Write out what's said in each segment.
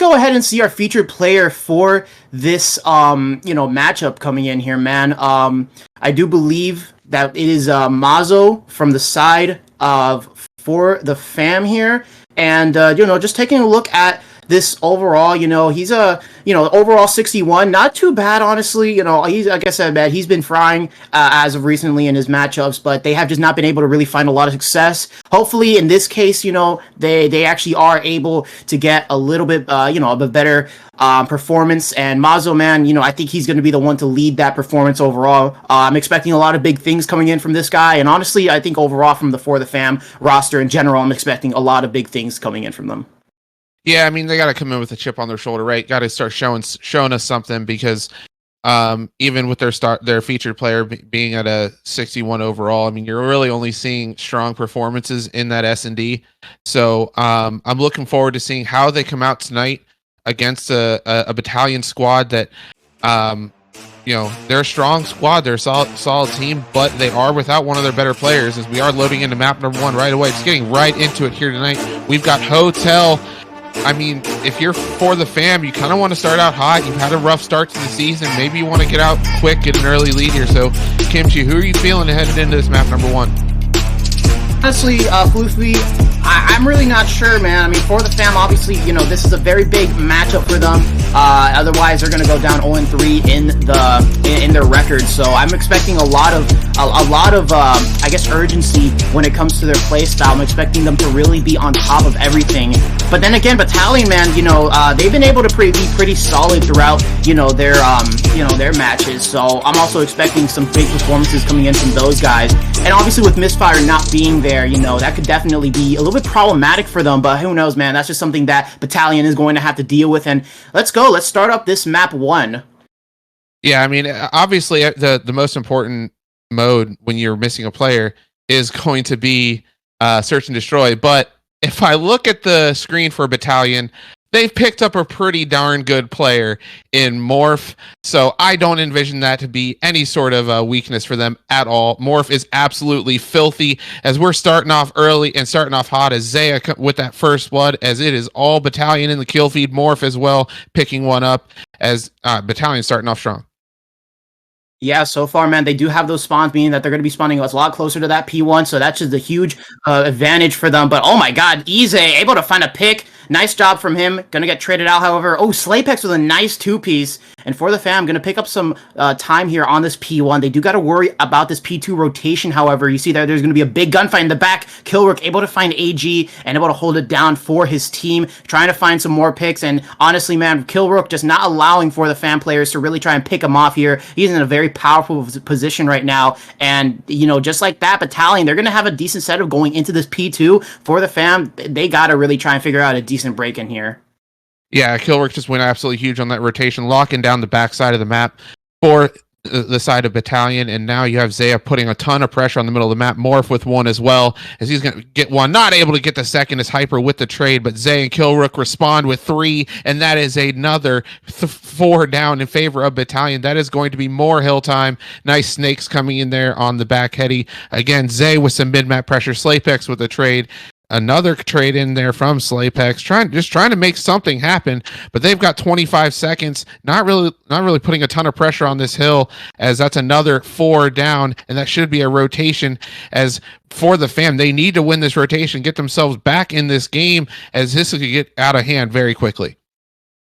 go ahead and see our featured player for this, matchup coming in here, man. I do believe that it is Mazo from the side of ForTheFam here. And, just taking a look at this overall, he's overall 61, not too bad, honestly. He's, like I said, man, he's been frying as of recently in his matchups, but they have just not been able to really find a lot of success. Hopefully, in this case, they actually are able to get a little bit, a bit better performance. And Mazo, man, I think he's going to be the one to lead that performance overall. I'm expecting a lot of big things coming in from this guy, and honestly, I think overall from the ForTheFam roster in general, I'm expecting a lot of big things coming in from them. Yeah, I mean, they got to come in with a chip on their shoulder, right? Got to start showing us something, because even with their featured player being at a 61 overall, I mean, you're really only seeing strong performances in that S&D. So I'm looking forward to seeing how they come out tonight against a Battalion squad that, they're a strong squad. They're a solid team, but they are without one of their better players, as we are loading into map number 1 right away. It's getting right into it here tonight. We've got Hotel. I mean, if you're ForTheFam, you kind of want to start out hot. You've had a rough start to the season. Maybe you want to get out quick, get an early lead here. So, Kimchi, who are you feeling headed into this map number 1? Honestly, Floofy, I'm really not sure, man. I mean, ForTheFam, obviously, this is a very big matchup for them. Otherwise, they're going to go down 0-3 in their record. So I'm expecting a lot of I guess, urgency when it comes to their play style. I'm expecting them to really be on top of everything. But then again, Battalion, man, they've been able to be pretty solid throughout, their matches. So I'm also expecting some big performances coming in from those guys. And obviously, with Misfire not being there, that could definitely be a little bit problematic for them, but who knows, man. That's just something that Battalion is going to have to deal with. And let's start up this map 1. Yeah, I mean, obviously the most important mode when you're missing a player is going to be search and destroy. But if I look at the screen for Battalion, they've picked up a pretty darn good player in Morph, so I don't envision that to be any sort of weakness for them at all. Morph is absolutely filthy, as we're starting off early and starting off hot as Zaya with that first blood, as it is all Battalion in the kill feed. Morph as well, picking one up, as Battalion starting off strong. Yeah, so far, man, they do have those spawns, meaning that they're going to be spawning a lot closer to that P1, so that's just a huge advantage for them. But, oh my god, Ize able to find a pick. Nice job from him. Gonna get traded out, however. Oh, Slaypex with a nice 2-piece. And ForTheFam, gonna pick up some time here on this P1. They do gotta worry about this P2 rotation, however. You see that there's gonna be a big gunfight in the back. Killrook able to find AG and able to hold it down for his team. Trying to find some more picks. And honestly, man, Killrook just not allowing ForTheFam players to really try and pick him off here. He's in a very powerful position right now. And, just like that, Battalion, they're gonna have a decent setup going into this P2. ForTheFam, they gotta really try and figure out a decent break in here. Yeah, Killrook just went absolutely huge on that rotation, locking down the backside of the map for the side of Battalion, and now you have Zaya putting a ton of pressure on the middle of the map. Morph with one as well, as he's going to get one. Not able to get the second as Hyper with the trade, but Zaya and Killrook respond with 3, and that is another 4 down in favor of Battalion. That is going to be more hill time. Nice snakes coming in there on the back heady. Again, Zaya with some mid-map pressure. Slaypex with the trade. Another trade in there from Slaypex, trying to make something happen, but they've got 25 seconds. Not really putting a ton of pressure on this hill, as that's another 4 down, and that should be a rotation. As ForTheFam, they need to win this rotation, get themselves back in this game, as this could get out of hand very quickly.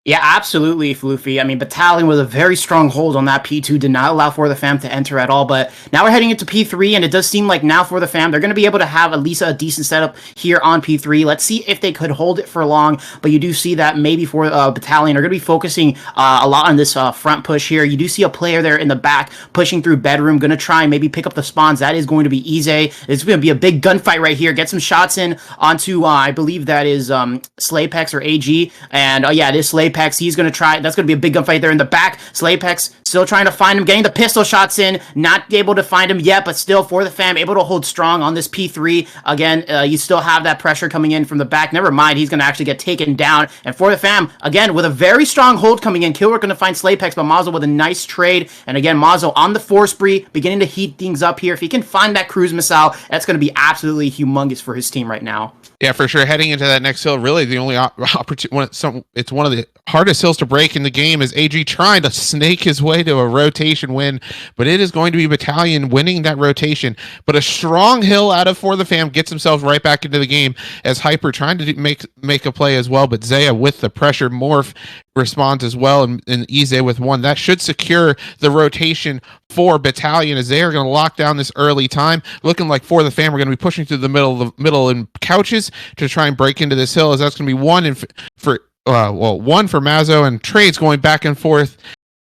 Yeah, absolutely, Floofy. I mean, Battalion with a very strong hold on that P2 did not allow ForTheFam to enter at all, but now we're heading into P3, and it does seem like now ForTheFam, they're going to be able to have at least a decent setup here on P3. Let's see if they could hold it for long, but you do see that maybe for Battalion are going to be focusing a lot on this front push here. You do see a player there in the back pushing through bedroom, going to try and maybe pick up the spawns. That is going to be Ize. It's going to be a big gunfight right here. Get some shots in onto, I believe that is Slaypex or AG, and yeah, it is Slaypex. He's going to try. That's going to be a big gunfight there in the back. Slaypex still trying to find him, getting the pistol shots in. Not able to find him yet, but still ForTheFam able to hold strong on this P3. Again, you still have that pressure coming in from the back. Never mind, he's going to actually get taken down. And ForTheFam, again, with a very strong hold coming in. Killrook going to find Slaypex, but Mazo with a nice trade. And again, Mazo on the 4 spree, beginning to heat things up here. If he can find that cruise missile, that's going to be absolutely humongous for his team right now. Yeah, for sure. Heading into that next hill, really the only opportunity. It's one of the hardest hills to break in the game. Is AG trying to snake his way to a rotation win, but it is going to be Battalion winning that rotation. But a strong hill out of ForTheFam gets himself right back into the game as Hyper trying to make a play as well. But Zaya with the pressure, Morph responds as well, and Ize with one. That should secure the rotation for Battalion as they are going to lock down this early time. Looking like ForTheFam are going to be pushing through the middle and couches to try and break into this hill, as that's going to be one for Mazzo, and trades going back and forth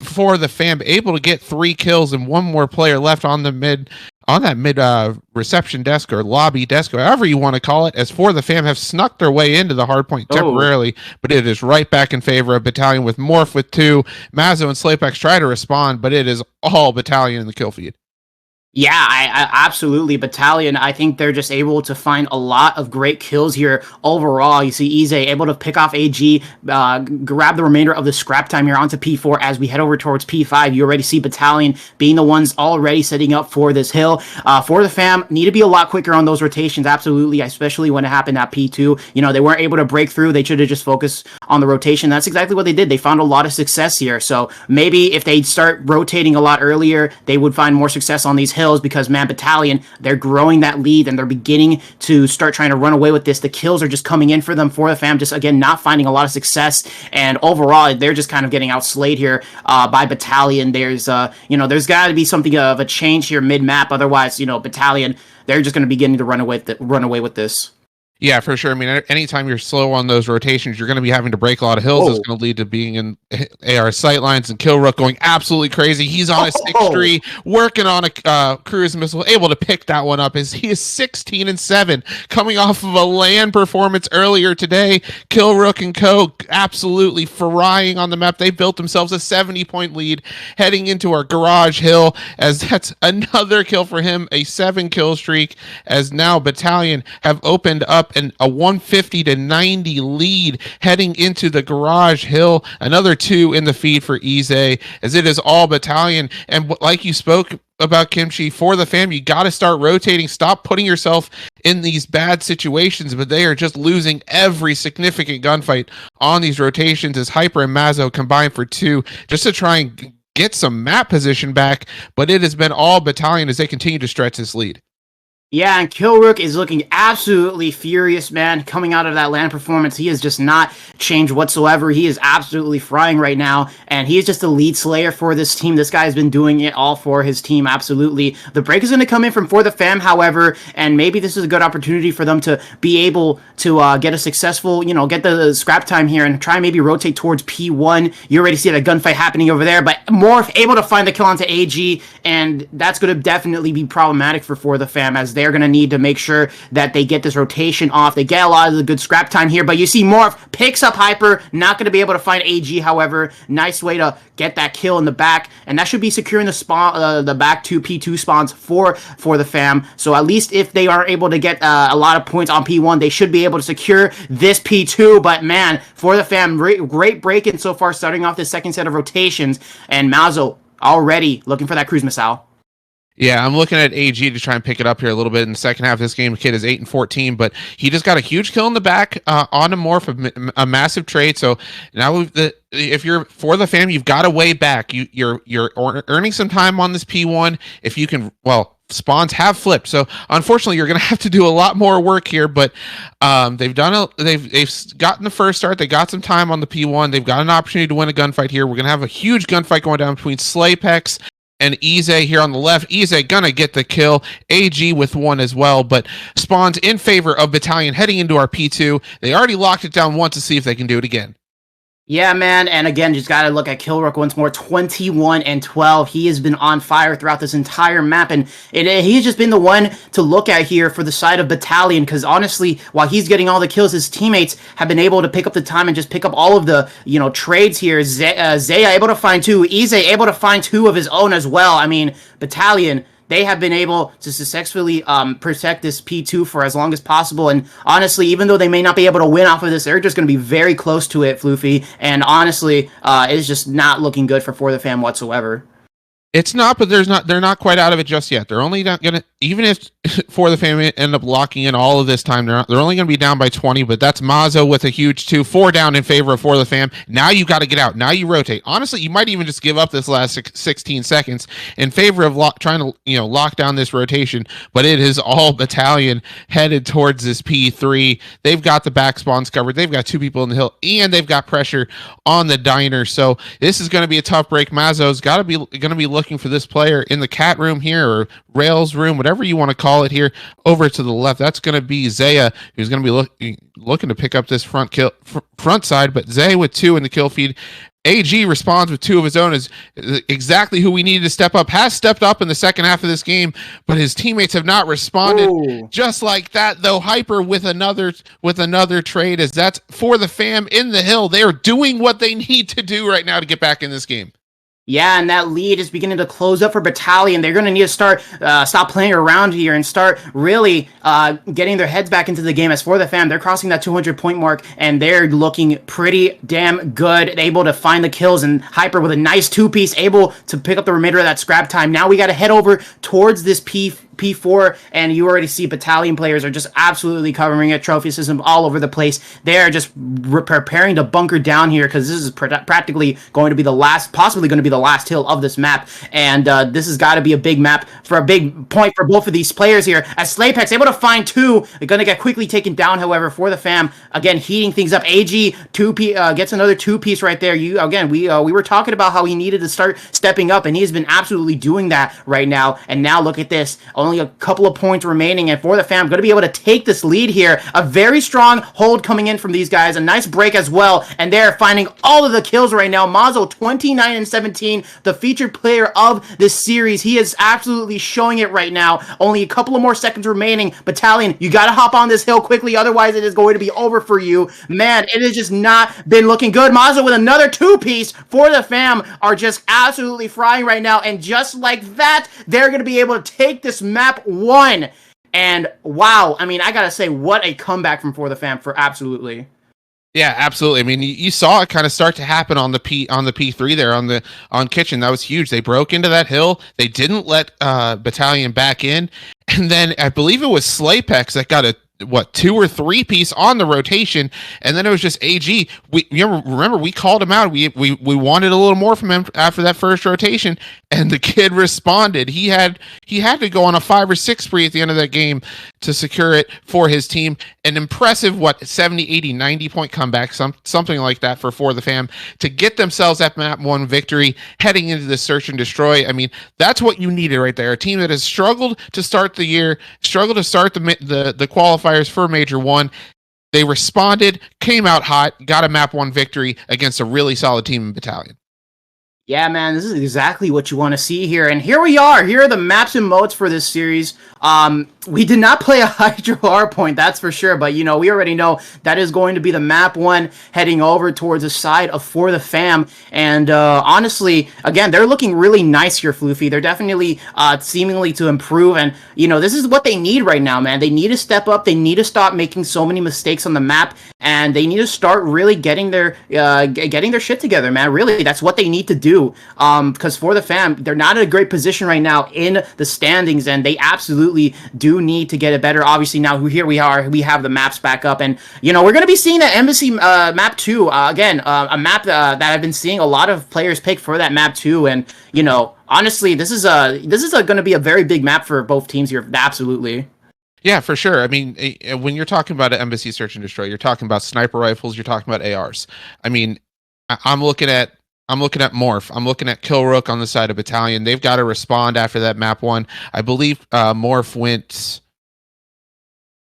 for the fam, able to get 3 kills and one more player left on that mid reception desk or lobby desk, or however you want to call it, as ForTheFam have snuck their way into the hard point temporarily, but it is right back in favor of Battalion with Morph with 2. Mazzo and Slapex try to respond, but it is all Battalion in the kill feed. Yeah, I absolutely. Battalion, I think they're just able to find a lot of great kills here overall. You see Ize able to pick off AG, grab the remainder of the scrap time here onto P4 as we head over towards P5. You already see Battalion being the ones already setting up for this hill. ForTheFam need to be a lot quicker on those rotations, absolutely, especially when it happened at P2. You know, they weren't able to break through. They should have just focused on the rotation. That's exactly what they did. They found a lot of success here. So maybe if they start rotating a lot earlier, they would find more success on these hills. Because, man, Battalion, they're growing that lead and they're beginning to start trying to run away with this. The kills are just coming in for them. ForTheFam just, again, not finding a lot of success. And overall, they're just kind of getting outslayed here by Battalion. There's, there's got to be something of a change here mid-map. Otherwise, Battalion, they're just going to be getting to run away with this. Yeah, for sure. I mean, anytime you're slow on those rotations, you're going to be having to break a lot of hills. It's going to lead to being in AR sightlines, and Killrook going absolutely crazy. He's on a 6-3, working on a cruise missile, able to pick that one up as he is 16-7, coming off of a LAN performance earlier today. Killrook and co absolutely frying on the map. They built themselves a 70-point lead heading into our garage hill, as that's another kill for him, a 7-kill streak, as now Battalion have opened up a 150-90 lead heading into the garage hill. Another 2 in the feed for Ize, as it is all Battalion. And like you spoke about, Kimchi, ForTheFam, you got to start rotating. Stop putting yourself in these bad situations, but they are just losing every significant gunfight on these rotations as Hyper and Mazzo combine for 2 just to try and get some map position back, but it has been all Battalion as they continue to stretch this lead. Yeah, and Killrook is looking absolutely furious, man, coming out of that LAN performance. He has just not changed whatsoever. He is absolutely frying right now, and he is just the lead slayer for this team. This guy has been doing it all for his team, absolutely. The break is going to come in from ForTheFam, however, and maybe this is a good opportunity for them to be able to get a successful, get the scrap time here and try and maybe rotate towards P1. You already see that gunfight happening over there, but Morph able to find the kill onto AG, and that's going to definitely be problematic for ForTheFam, as they're going to need to make sure that they get this rotation off. They get a lot of the good scrap time here, but you see Morph picks up Hyper, not going to be able to find AG, however. Nice way to get that kill in the back, and that should be securing the spawn, the back 2 P2 spawns for the fam. So at least if they are able to get a lot of points on P1, they should be able to secure this P2, but man, ForTheFam, great break-in so far, starting off this second set of rotations, and Mazzo already looking for that cruise missile. Yeah, I'm looking at AG to try and pick it up here a little bit in the second half of this game. The kid is 8-14, but he just got a huge kill in the back on a Morph, a massive trade. So now if you're ForTheFam, you've got a way back. You're earning some time on this P1. If you can, spawns have flipped, so unfortunately you're going to have to do a lot more work here. But they've gotten the first start. They got some time on the P1. They've got an opportunity to win a gunfight here. We're going to have a huge gunfight going down between Slapex and Ize here on the left. Ize gonna get the kill. AG with 1 as well, but spawns in favor of Battalion heading into our P2. They already locked it down once to see if they can do it again. Yeah, man, and again, just gotta look at Killrook once more, 21-12. He has been on fire throughout this entire map, and he's just been the one to look at here for the side of Battalion, because honestly, while he's getting all the kills, his teammates have been able to pick up the time and just pick up all of the, trades here. Zaya able to find 2, Ize able to find 2 of his own as well. I mean, Battalion, they have been able to successfully protect this P2 for as long as possible. And honestly, even though they may not be able to win off of this, they're just going to be very close to it, Floofy. And honestly, it's just not looking good for ForTheFam whatsoever. It's not, but they're not quite out of it just yet. They're only not gonna, even if For the Fam end up locking in all of this time, they're only going to be down by 20, but that's Mazo with a huge 2-4 down in favor of For the Fam. Now you got to get out. Now you rotate. Honestly, you might even just give up this last 16 seconds in favor of trying to lock down this rotation, but it is all Battalion headed towards this P3. They've got the back spawns covered. They've got 2 people in the hill, and they've got pressure on the diner. So this is going to be a tough break. Mazo's going to be looking for this player in the cat room here, or rails room, whatever you want to call it here, over to the left. That's going to be Zaya, who's going to be looking to pick up this front side, but Zaya with 2 in the kill feed. AG responds with 2 of his own, is exactly who we needed to step up, has stepped up in the second half of this game, but his teammates have not responded. Ooh. Just like that, though. Hyper with another trade, as that's For the Fam in the hill. They are doing what they need to do right now to get back in this game. Yeah, and that lead is beginning to close up for Battalion. They're going to need to stop playing around here and start really getting their heads back into the game. As For the Fam, they're crossing that 200-point mark, and they're looking pretty damn good, able to find the kills, and Hyper with a nice 2-piece, able to pick up the remainder of that scrap time. Now we got to head over towards this P4, and you already see Battalion players are just absolutely covering it. Trophy system all over the place. They're just preparing to bunker down here, because this is practically going to be possibly going to be the last hill of this map, and this has got to be a big map for a big point for both of these players here. As Slaypex able to find 2, they're going to get quickly taken down. However, For the Fam again heating things up. AG gets another 2-piece right there. We were talking about how he needed to start stepping up, and he's been absolutely doing that right now. And now look at this. Only a couple of points remaining, and For the Fam going to be able to take this lead here. A very strong hold coming in from these guys. A nice break as well, and they're finding all of the kills right now. Mazo 29 and 17, the featured player of this series. He is absolutely showing it right now. Only a couple of more seconds remaining. Battalion, you got to hop on this hill quickly, otherwise it is going to be over for you. Man, it has just not been looking good. Mazo with another 2-piece. For the Fam are just absolutely frying right now, and just like that, they're going to be able to take this map 1. And wow, I mean, I gotta say, what a comeback from For the Fam for absolutely. Yeah, absolutely. I mean, you saw it kind of start to happen on the P3 there on Kitchen. That was huge. They broke into that hill. They didn't let Battalion back in, and then I believe it was Slaypex that got a 2 or 3 piece on the rotation, and then it was just AG. Remember we called him out. We wanted a little more from him after that first rotation, and the kid responded. He had to go on a 5 or 6 spree at the end of that game to secure it for his team. An impressive 70, 80, 90 point comeback, something like that for the Fam, to get themselves that map 1 victory heading into the search and destroy. I mean, that's what you needed right there. A team that has struggled to start the year, struggled to start the qualifiers for Major 1. They responded, came out hot, got a map 1 victory against a really solid team in Battalion. Yeah, man, this is exactly what you want to see here. And here we are. Here are the maps and modes for this series. We did not play a Hydro hardpoint, that's for sure. But, we already know that is going to be the map 1 heading over towards the side of For the Fam. And honestly, again, they're looking really nice here, Floofy. They're definitely seemingly to improve. And, this is what they need right now, man. They need to step up. They need to stop making so many mistakes on the map. And they need to start really getting their shit together, man. Really, that's what they need to do. Because For the Fam, they're not in a great position right now in the standings, and they absolutely do need to get it better. Obviously, now here we are, we have the maps back up, and we're going to be seeing that Embassy map 2 again, a map that I've been seeing a lot of players pick for that map 2, and honestly, this is going to be a very big map for both teams here, absolutely. Yeah, for sure. I mean, when you're talking about an Embassy Search and Destroy, you're talking about sniper rifles, you're talking about ARs. I mean, I'm looking at Morph. I'm looking at Killrook on the side of Battalion. They've got to respond after that map 1. I believe Morph went.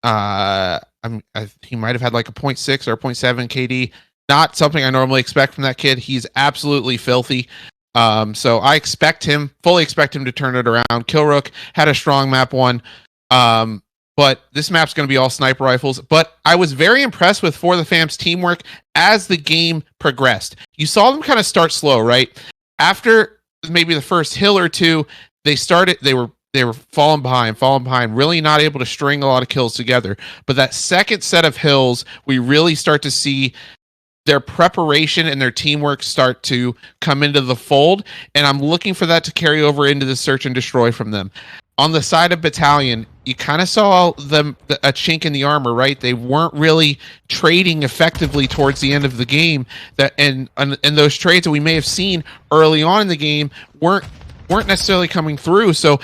He might have had like a 0.6 or 0.7 KD. Not something I normally expect from that kid. He's absolutely filthy. So I fully expect him to turn it around. Killrook had a strong map 1. But this map's going to be all sniper rifles. But I was very impressed with For the Fam's teamwork as the game progressed. You saw them kind of start slow, right? After maybe the first hill or 2, they were falling behind, really not able to string a lot of kills together. But that second set of hills, we really start to see their preparation and their teamwork start to come into the fold. And I'm looking for that to carry over into the search and destroy from them. on the side of Battalion, you kind of saw a chink in the armor, right? They weren't really trading effectively towards the end of the game. And those trades that we may have seen early on in the game weren't necessarily coming through. So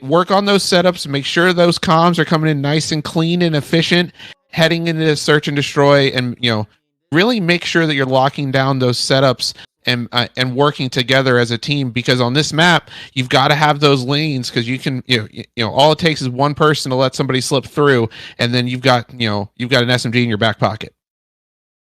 work on those setups, make sure those comms are coming in nice and clean and efficient heading into search and destroy, and really make sure that you're locking down those setups and working together as a team, because on this map you've got to have those lanes, because you can all it takes is one person to let somebody slip through, and then you've got an SMG in your back pocket.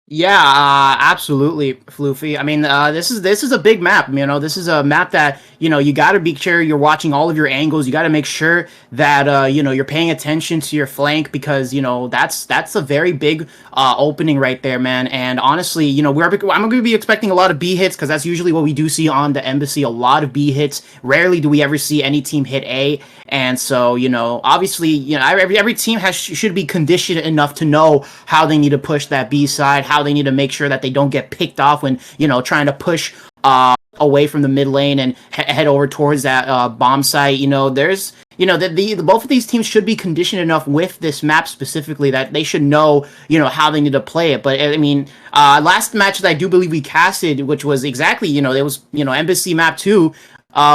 Yeah, absolutely, Floofy. I mean, this is a big map. This is a map that you got to be sure you're watching all of your angles. You got to make sure that you're paying attention to your flank, because that's a very big opening right there, man. And honestly, I'm going to be expecting a lot of B hits, because that's usually what we do see on the Embassy. A lot of B hits. Rarely do we ever see any team hit A. And so, obviously, every team should be conditioned enough to know how they need to push that B side, how they need to make sure that they don't get picked off when, trying to push away from the mid lane and head over towards that bomb site. There's, both of these teams should be conditioned enough with this map specifically that they should know, how they need to play it. But I mean, last match that I do believe we casted, which was exactly, it was, Embassy map 2.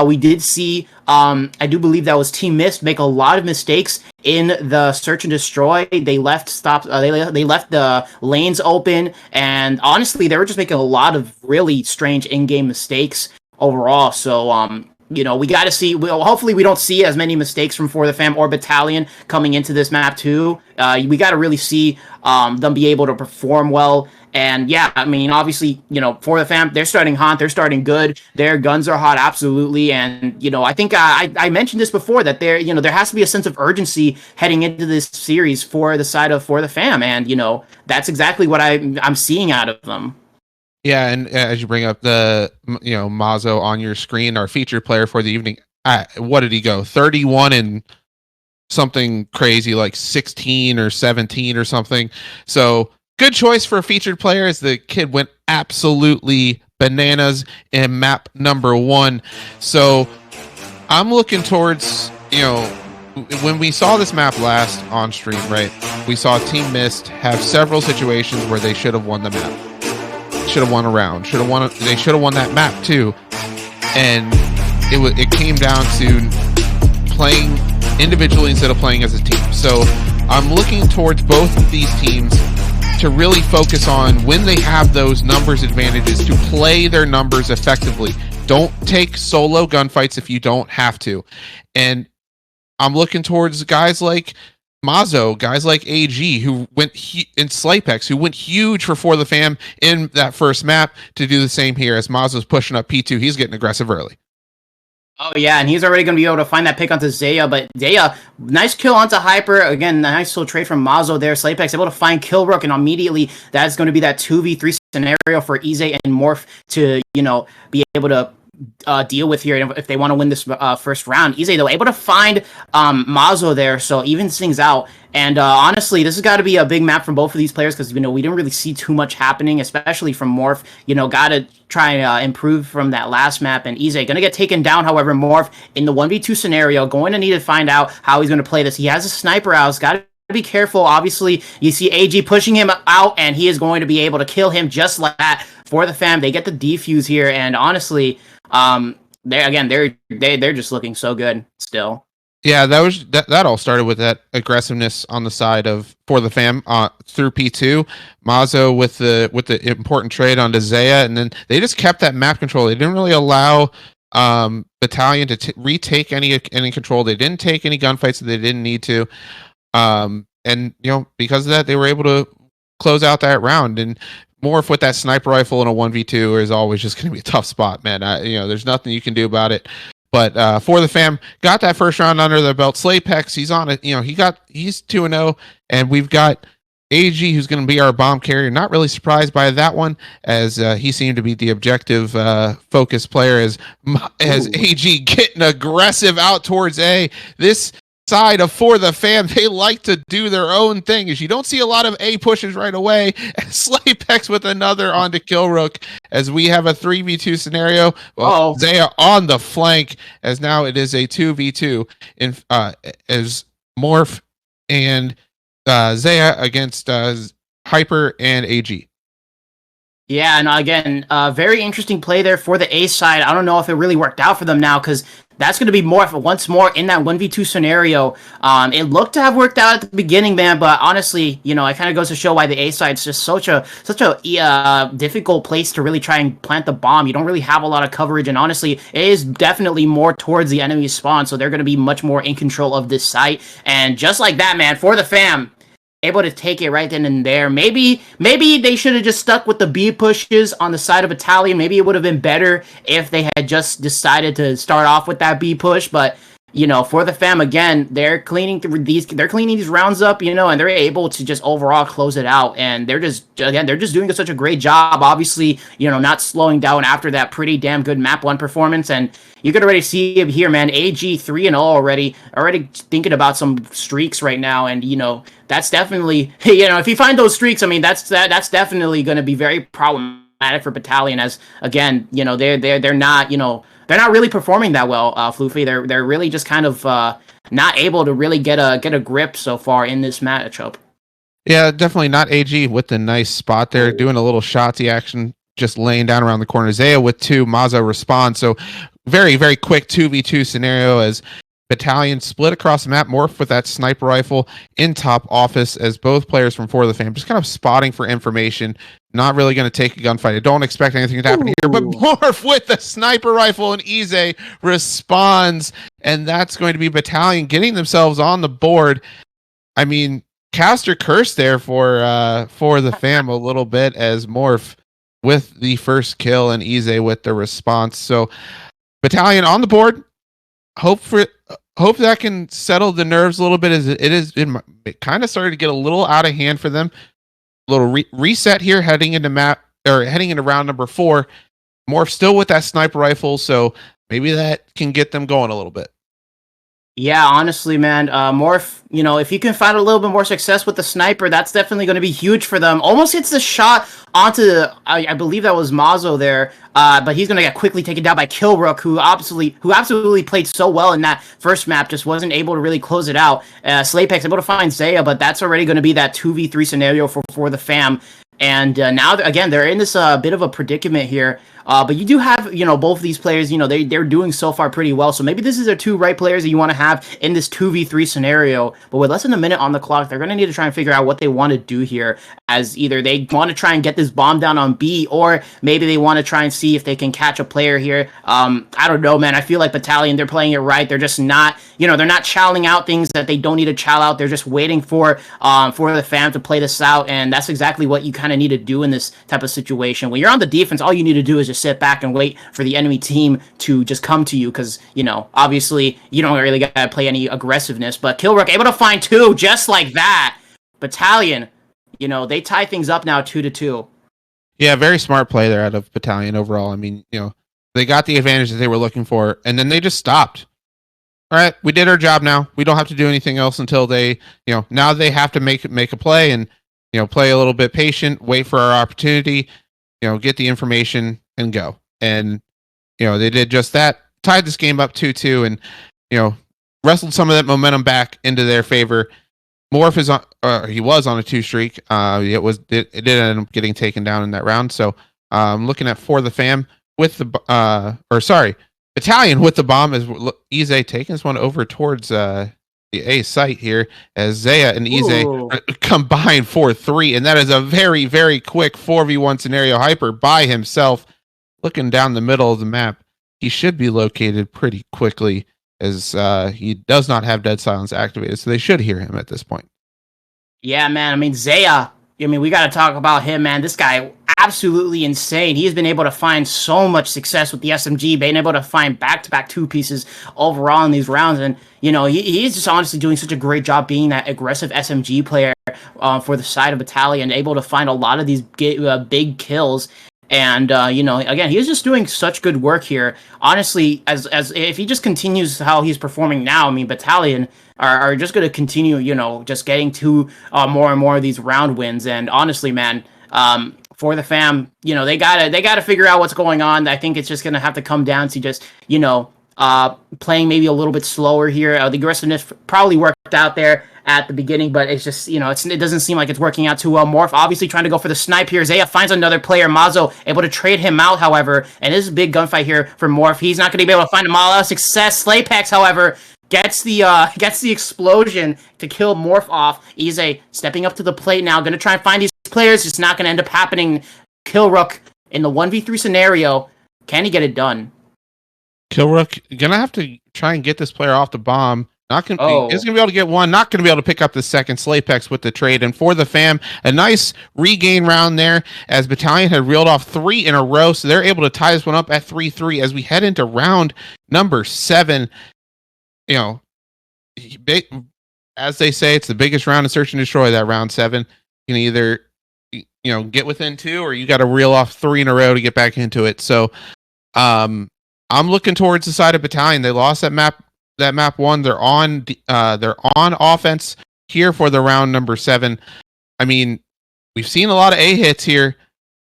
We did see, I do believe that was Team Mist make a lot of mistakes in the search and destroy. They left they left the lanes open, and honestly, they were just making a lot of really strange in-game mistakes overall. So, we got to see. Hopefully, we don't see as many mistakes from ForTheFam or Battalion coming into this map too. We got to really see them be able to perform well. And yeah, I mean, obviously, ForTheFam, they're starting hot, they're starting good, their guns are hot, absolutely. And I think I mentioned this before, that there has to be a sense of urgency heading into this series for the side of ForTheFam, and that's exactly what I'm seeing out of them. Yeah, and as you bring up the Mazo on your screen, our featured player for the evening, what did he go? 31 and something crazy, like 16 or 17 or something. So good choice for a featured player, as the kid went absolutely bananas in map number 1. So I'm looking towards, when we saw this map last on stream, right? We saw Team Mist have several situations where they should have won the map. Should have won a round. They should have won that map too. And it came down to playing individually instead of playing as a team. So I'm looking towards both of these teams to really focus on, when they have those numbers advantages, to play their numbers effectively. Don't take solo gunfights if you don't have to. And I'm looking towards guys like Mazo, guys like AG, who went in Slipex, who went huge for ForTheFam in that first map, to do the same here. As Mazo's pushing up P2, he's getting aggressive early. Oh yeah, and he's already going to be able to find that pick onto Zaya, but Zaya, nice kill onto Hyper. Again, nice little trade from Mazo there. Slipex able to find Killrook, and immediately that's going to be that 2v3 scenario for Ize and Morph to, be able to deal with here if they want to win this first round. Ize, though, able to find Mazo there, so evens things out. And honestly, this has got to be a big map from both of these players, because we didn't really see too much happening, especially from Morph. Got to try and improve from that last map. And Ize going to get taken down. However, Morph in the 1v2 scenario going to need to find out how he's going to play this. He has a sniper out. He's got to be careful. Obviously, you see AG pushing him out, and he is going to be able to kill him just like that. ForTheFam, they get the defuse here, and honestly, they're just looking so good still. Yeah, that all started with that aggressiveness on the side of ForTheFam through P2. Mazo with the important trade onto Zaya, and then they just kept that map control. They didn't really allow Battalion to retake any control. They didn't take any gunfights that they didn't need to. And because of that, they were able to close out that round. And Morph with that sniper rifle in a 1v2 is always just going to be a tough spot, man. There's nothing you can do about it. But ForTheFam got that first round under their belt. Slaypex, he's on it. He's 2-0, and we've got AG, who's going to be our bomb carrier. Not really surprised by that one, as he seemed to be the objective focused player. As AG getting aggressive out towards A. This side of ForTheFam, they like to do their own thing. As you don't see a lot of A pushes right away. Slaypex with another onto Killrook as we have a 3v2 scenario. Well, Zaya on the flank as now it is a 2v2 in as Morph and Zaya against Hyper and AG. Yeah, and again, very interesting play there for the A side. I don't know if it really worked out for them now, because that's going to be Morph once more in that 1v2 scenario. It looked to have worked out at the beginning, man, but honestly, you know, it kind of goes to show why the A side's just such a difficult place to really try and plant the bomb. You don't really have a lot of coverage, and honestly, it is definitely more towards the enemy spawn, so they're going to be much more in control of this site. And just like that, man, ForTheFam able to take it right then and there. Maybe they should have just stuck with the B pushes on the side of Battalion. Maybe it would have been better if they had just decided to start off with that B push. But you know, ForTheFam again, they're cleaning these rounds up, you know, and they're able to just overall close it out. And they're just doing such a great job. Obviously, you know, not slowing down after that pretty damn good map 1 performance. And you could already see it here, man. AG 3-0 already thinking about some streaks right now. And you know, that's definitely, you know, if you find those streaks, I mean, that's definitely going to be very problematic for Battalion. As again, you know, they're not, you know, they're not really performing that well, Floofy. They're really just kind of not able to really get a grip so far in this matchup. Yeah, definitely not AG with the nice spot there, doing a little shotsy action, just laying down around the corner. Zaya with 2, Mazo responds. So very, very quick 2v2 scenario as Battalion split across the map, Morph with that sniper rifle in top office as both players from ForTheFam just kind of spotting for information, not really going to take a gunfight. I don't expect anything to happen here, but Morph with the sniper rifle and Ize responds, and that's going to be Battalion getting themselves on the board. I mean, Caster curse there for ForTheFam a little bit as Morph with the first kill and Ize with the response. So Battalion on the board. Hope that can settle the nerves a little bit, as it kind of started to get a little out of hand for them. A little reset here heading into round number 4. Morph still with that sniper rifle, so maybe that can get them going a little bit. Yeah, honestly, man, Morph, you know, if you can find a little bit more success with the sniper, that's definitely going to be huge for them. Almost hits the shot onto, I believe that was Mazo there, but he's going to get quickly taken down by Killrook, who absolutely played so well in that first map, just wasn't able to really close it out. Slaypex able to find Zaya, but that's already going to be that 2v3 scenario for ForTheFam. And now, again, they're in this bit of a predicament here. But you do have, you know, both of these players, you know, they're doing so far pretty well. So maybe this is their 2 right players that you want to have in this 2v3 scenario. But with less than a minute on the clock, they're going to need to try and figure out what they want to do here. As either they want to try and get this bomb down on B, or maybe they want to try and see if they can catch a player here. I don't know, man. I feel like Battalion, they're playing it right. They're just not, you know, they're not chowing out things that they don't need to chow out. They're just waiting for the fam to play this out. And that's exactly what you kind of need to do in this type of situation. When you're on the defense, all you need to do is just sit back and wait for the enemy team to just come to you, because, you know, obviously you don't really gotta play any aggressiveness. But Killrook able to find 2 just like that. Battalion, you know, they tie things up now 2-2. Yeah, very smart play there out of Battalion overall. I mean, you know, they got the advantage that they were looking for, and then they just stopped. All right, we did our job now. We don't have to do anything else until they, you know, now they have to make a play and, you know, play a little bit patient, wait for our opportunity, you know, get the information and go. And, you know, they did just that, tied this game up 2-2, and, you know, wrestled some of that momentum back into their favor. Morph is on, he was on a 2 streak. It did end up getting taken down in that round. So, looking at ForTheFam with Battalion with the bomb, as Ize taking this one over towards the A site here, as Zaya and Ize combine for 3, and that is a very, very quick 4v1 scenario. Hyper by himself, looking down the middle of the map. He should be located pretty quickly, as he does not have Dead Silence activated, so they should hear him at this point. Yeah, man. I mean, Zaya, I mean, we got to talk about him, man. This guy, absolutely insane. He has been able to find so much success with the SMG, being able to find back-to-back 2 pieces overall in these rounds. And, you know, he's just honestly doing such a great job being that aggressive SMG player for the side of Battalion, able to find a lot of these big kills. And again, he's just doing such good work here. Honestly, as if he just continues how he's performing now, I mean, Battalion are just going to continue, just getting to more and more of these round wins. And honestly, man, for the fam, they gotta figure out what's going on. I think it's just going to have to come down to just playing maybe a little bit slower here. The aggressiveness probably worked out there at the beginning, but it's just, it doesn't seem like it's working out too well. Morph obviously trying to go for the snipe here. Zaya finds another player, Mazo, able to trade him out, however, and this is a big gunfight here for Morph. He's not going to be able to find a lot of success. Slaypex, however, gets the explosion to kill Morph off. Ize stepping up to the plate now, going to try and find these players. It's not going to end up happening. Killrook in the 1v3 scenario. Can he get it done? Killrook gonna have to try and get this player off the bomb. Not gonna, He's gonna be able to get one. Not gonna be able to pick up the second. Slaypex with the trade, and for the fam, a nice regain round there as Battalion had reeled off 3 in a row, so they're able to tie this one up at 3-3 as we head into round number 7. As they say, it's the biggest round in Search and Destroy. That round 7, you can either get within 2, or you got to reel off 3 in a row to get back into it. So, I'm looking towards the side of Battalion. They lost that map. That map 1. They're on offense here for the round number 7. I mean, we've seen a lot of A hits here.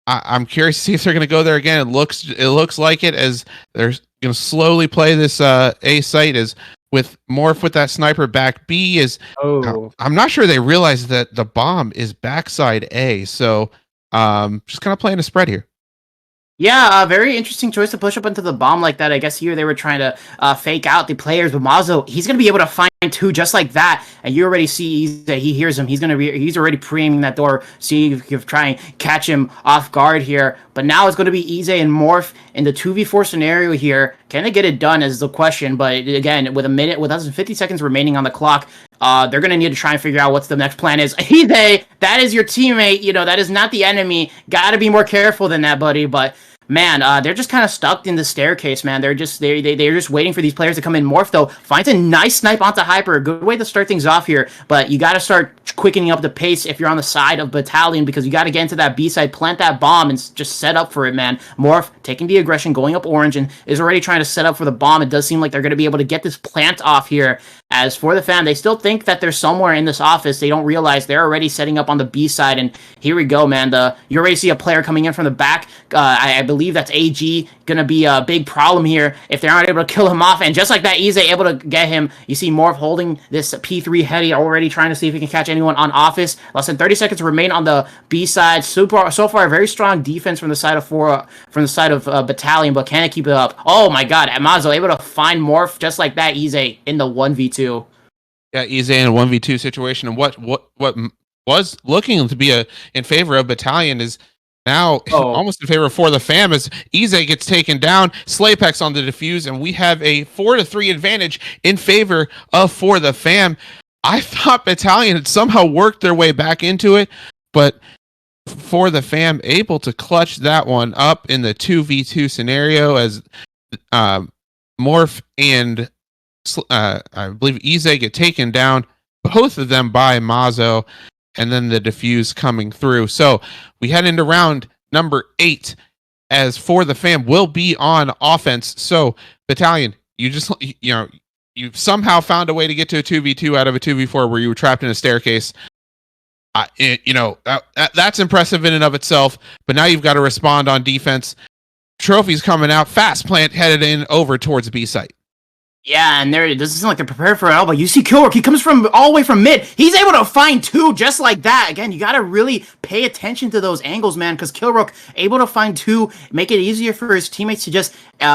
I'm curious to see if they're going to go there again. It looks like it, as they're going to slowly play this A site as with Morph with that sniper back B is. I'm not sure they realize that the bomb is backside A. So just kind of playing a spread here. Yeah, very interesting choice to push up into the bomb like that. I guess here they were trying to fake out the players, but Mazo, he's going to be able to find 2 just like that. And you already see that he hears him. He's already pre-aiming that door, see if you can try and catch him off guard here. But now it's going to be Ize and Morph in the 2v4 scenario here. Can they get it done is the question. But again, with less than 50 seconds remaining on the clock, they're going to need to try and figure out what's the next plan is. Ize, that is your teammate. That is not the enemy. Got to be more careful than that, buddy. But man, they're just kind of stuck in the staircase, man. They're just waiting for these players to come in. Morph, though, finds a nice snipe onto Hyper. A good way to start things off here. But you got to start quickening up the pace if you're on the side of Battalion, because you got to get into that B side, plant that bomb, and just set up for it, man. Morph taking the aggression, going up orange, and is already trying to set up for the bomb. It does seem like they're going to be able to get this plant off here. As for the fam, they still think that they're somewhere in this office. They don't realize they're already setting up on the B side. And here we go, man. You already see a player coming in from the back. I believe that's AG. Going to be a big problem here if they aren't able to kill him off. And just like that, Ize able to get him. You see Morph holding this P3 heady, already trying to see if he can catch anyone on office. Less than 30 seconds remain on the B side. So far, a very strong defense from the side of Battalion, but can it keep it up? Oh my God, Mazo able to find Morph just like that. Ize in the 1v2. Yeah, Ize in a 1v2 situation, and what was looking to be in favor of Battalion is now almost in favor of For the Fam, as Ize gets taken down, Slaypex on the defuse, and we have a 4-3 advantage in favor of For the Fam. I thought Battalion had somehow worked their way back into it, but For the Fam able to clutch that one up in the 2v2 scenario as Morph and I believe Ize get taken down, both of them by Mazo, and then the defuse coming through. So we head into round number 8 as For the Fam will be on offense. So Battalion, you somehow found a way to get to a 2v2 out of a 2v4 where you were trapped in a staircase. That's impressive in and of itself, but now you've got to respond on defense. Trophies coming out, fast plant headed in over towards the B site. Yeah, and it doesn't seem like they're prepared for it all, but you see Killrook, he comes from all the way from mid. He's able to find 2 just like that. Again, you gotta really pay attention to those angles, man, because Killrook able to find 2, make it easier for his teammates to just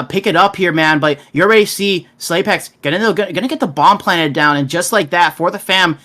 pick it up here, man. But you already see Slaypex gonna get the bomb planted down, and just like that, For the Fam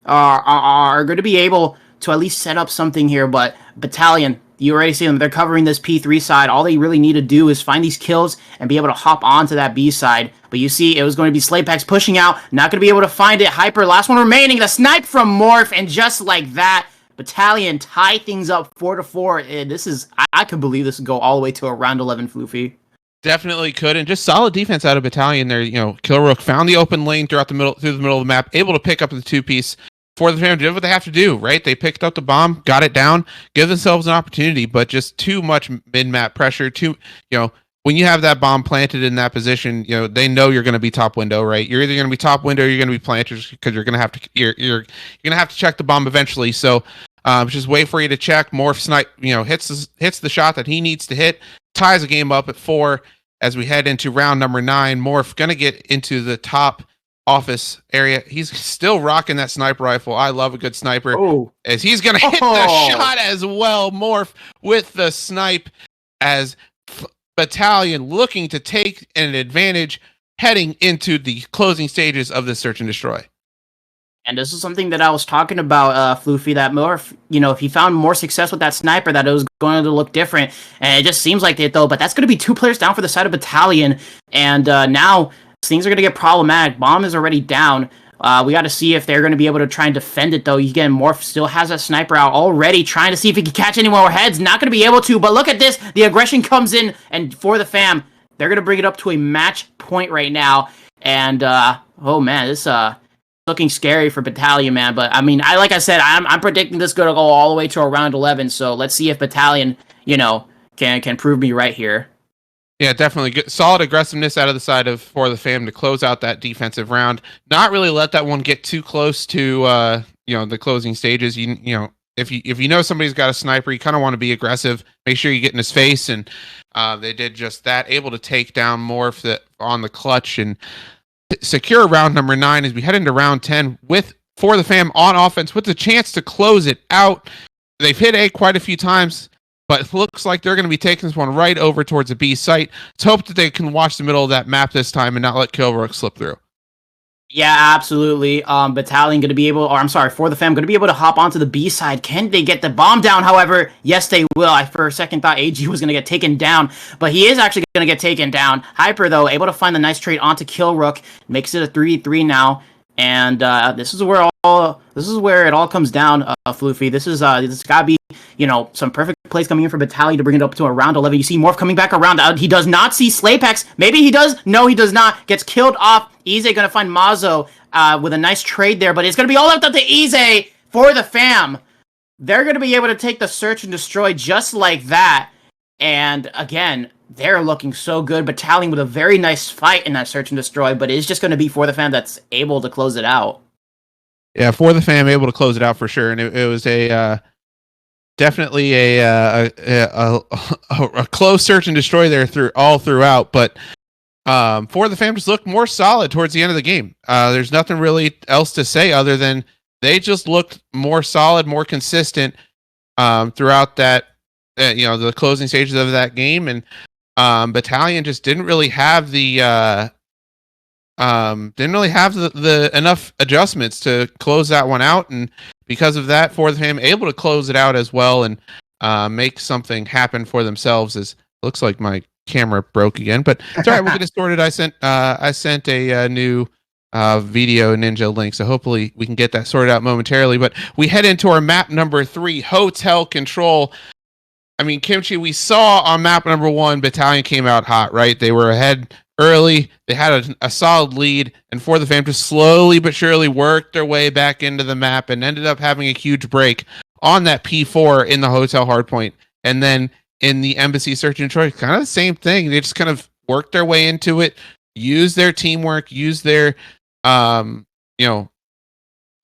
are going to be able to at least set up something here. But Battalion, you already see them. They're covering this P3 side. All they really need to do is find these kills and be able to hop onto that B side. But you see, it was going to be Slaypex pushing out. Not going to be able to find it. Hyper, last one remaining. The snipe from Morph. And just like that, Battalion tie things up 4-4. And this is, I could believe this would go all the way to a round 11, Floofy. Definitely could, and just solid defense out of Battalion there. Killrook found the open lane through the middle of the map, able to pick up the 2-piece. For the Fam did what they have to do, right? They picked up the bomb, got it down, give themselves an opportunity, but just too much mid-map pressure. When you have that bomb planted in that position, they know you're going to be top window, right? You're either going to be top window or you're going to be planted because you're going to have to you're going to have to check the bomb eventually. So just wait for you to check. Morph snipe, hits the shot that he needs to hit, ties the game up at 4 as we head into round number 9. Morph going to get into the top office area. He's still rocking that sniper rifle. I love a good sniper. As he's going to hit the shot as well. Morph with the snipe as Battalion looking to take an advantage heading into the closing stages of the search and destroy. And this is something that I was talking about, Floofy, that Morph, if he found more success with that sniper, that it was going to look different. And it just seems like it, though. But that's going to be 2 players down for the side of Battalion. And now things are going to get problematic. Bomb is already down. We got to see if they're going to be able to try and defend it, though. Again, Morph still has a sniper out already, trying to see if he can catch any more heads. Not going to be able to, but look at this. The aggression comes in, and for the fam, they're going to bring it up to a match point right now. And, oh, man, this looking scary for Battalion, man. But, I mean, like I said, I'm predicting this going to go all the way to around 11, so let's see if Battalion, can prove me right here. Yeah, definitely good, solid aggressiveness out of the side of For the Fam to close out that defensive round. Not really let that one get too close to the closing stages. If you know somebody's got a sniper, you kind of want to be aggressive. Make sure you get in his face, and they did just that. Able to take down Morph on the clutch and secure round number 9 as we head into round 10 with For the Fam on offense with the chance to close it out. They've hit A quite a few times, but it looks like they're going to be taking this one right over towards the B site. Let's hope that they can watch the middle of that map this time and not let Kilrook slip through. Yeah, absolutely. Battalion going to be able, For the Fam going to be able to hop onto the B side. Can they get the bomb down? However, yes, they will. I for a second thought AG was going to get taken down, but he is actually going to get taken down. Hyper, though, able to find the nice trade onto Kilrook. Makes it a 3-3 now. And this is where it all comes down, Floofy. This gotta be, some perfect plays coming in for Battalion to bring it up to around 11. You see Morph coming back around. He does not see Slaypex. Maybe he does. No, he does not. Gets killed off. Ize gonna find Mazo with a nice trade there, but it's gonna be all left up to Ize for the fam. They're gonna be able to take the search and destroy just like that. And again, they're looking so good. Battalion with a very nice fight in that search and destroy, but it's just going to be For the Fam that's able to close it out. Yeah, For the Fam able to close it out for sure, and it was definitely a close search and destroy there throughout. But For the Fam just looked more solid towards the end of the game. There's nothing really else to say other than they just looked more solid, more consistent throughout that. The closing stages of that game, and Battalion just didn't really have the enough adjustments to close that one out, and because of that, For the Fam able to close it out as well and make something happen for themselves. As looks like my camera broke again, but it's all right. We'll get it sorted. I sent a new video ninja link, so hopefully we can get that sorted out momentarily. But we head into our map number 3, Hotel Control. I mean, Kimchi, we saw on map number 1, Battalion came out hot, right? They were ahead early. They had a solid lead, and For the Fam just slowly but surely worked their way back into the map and ended up having a huge break on that P4 in the hotel hardpoint. And then in the Embassy Search and Destroy, kind of the same thing. They just kind of worked their way into it, used their teamwork, used their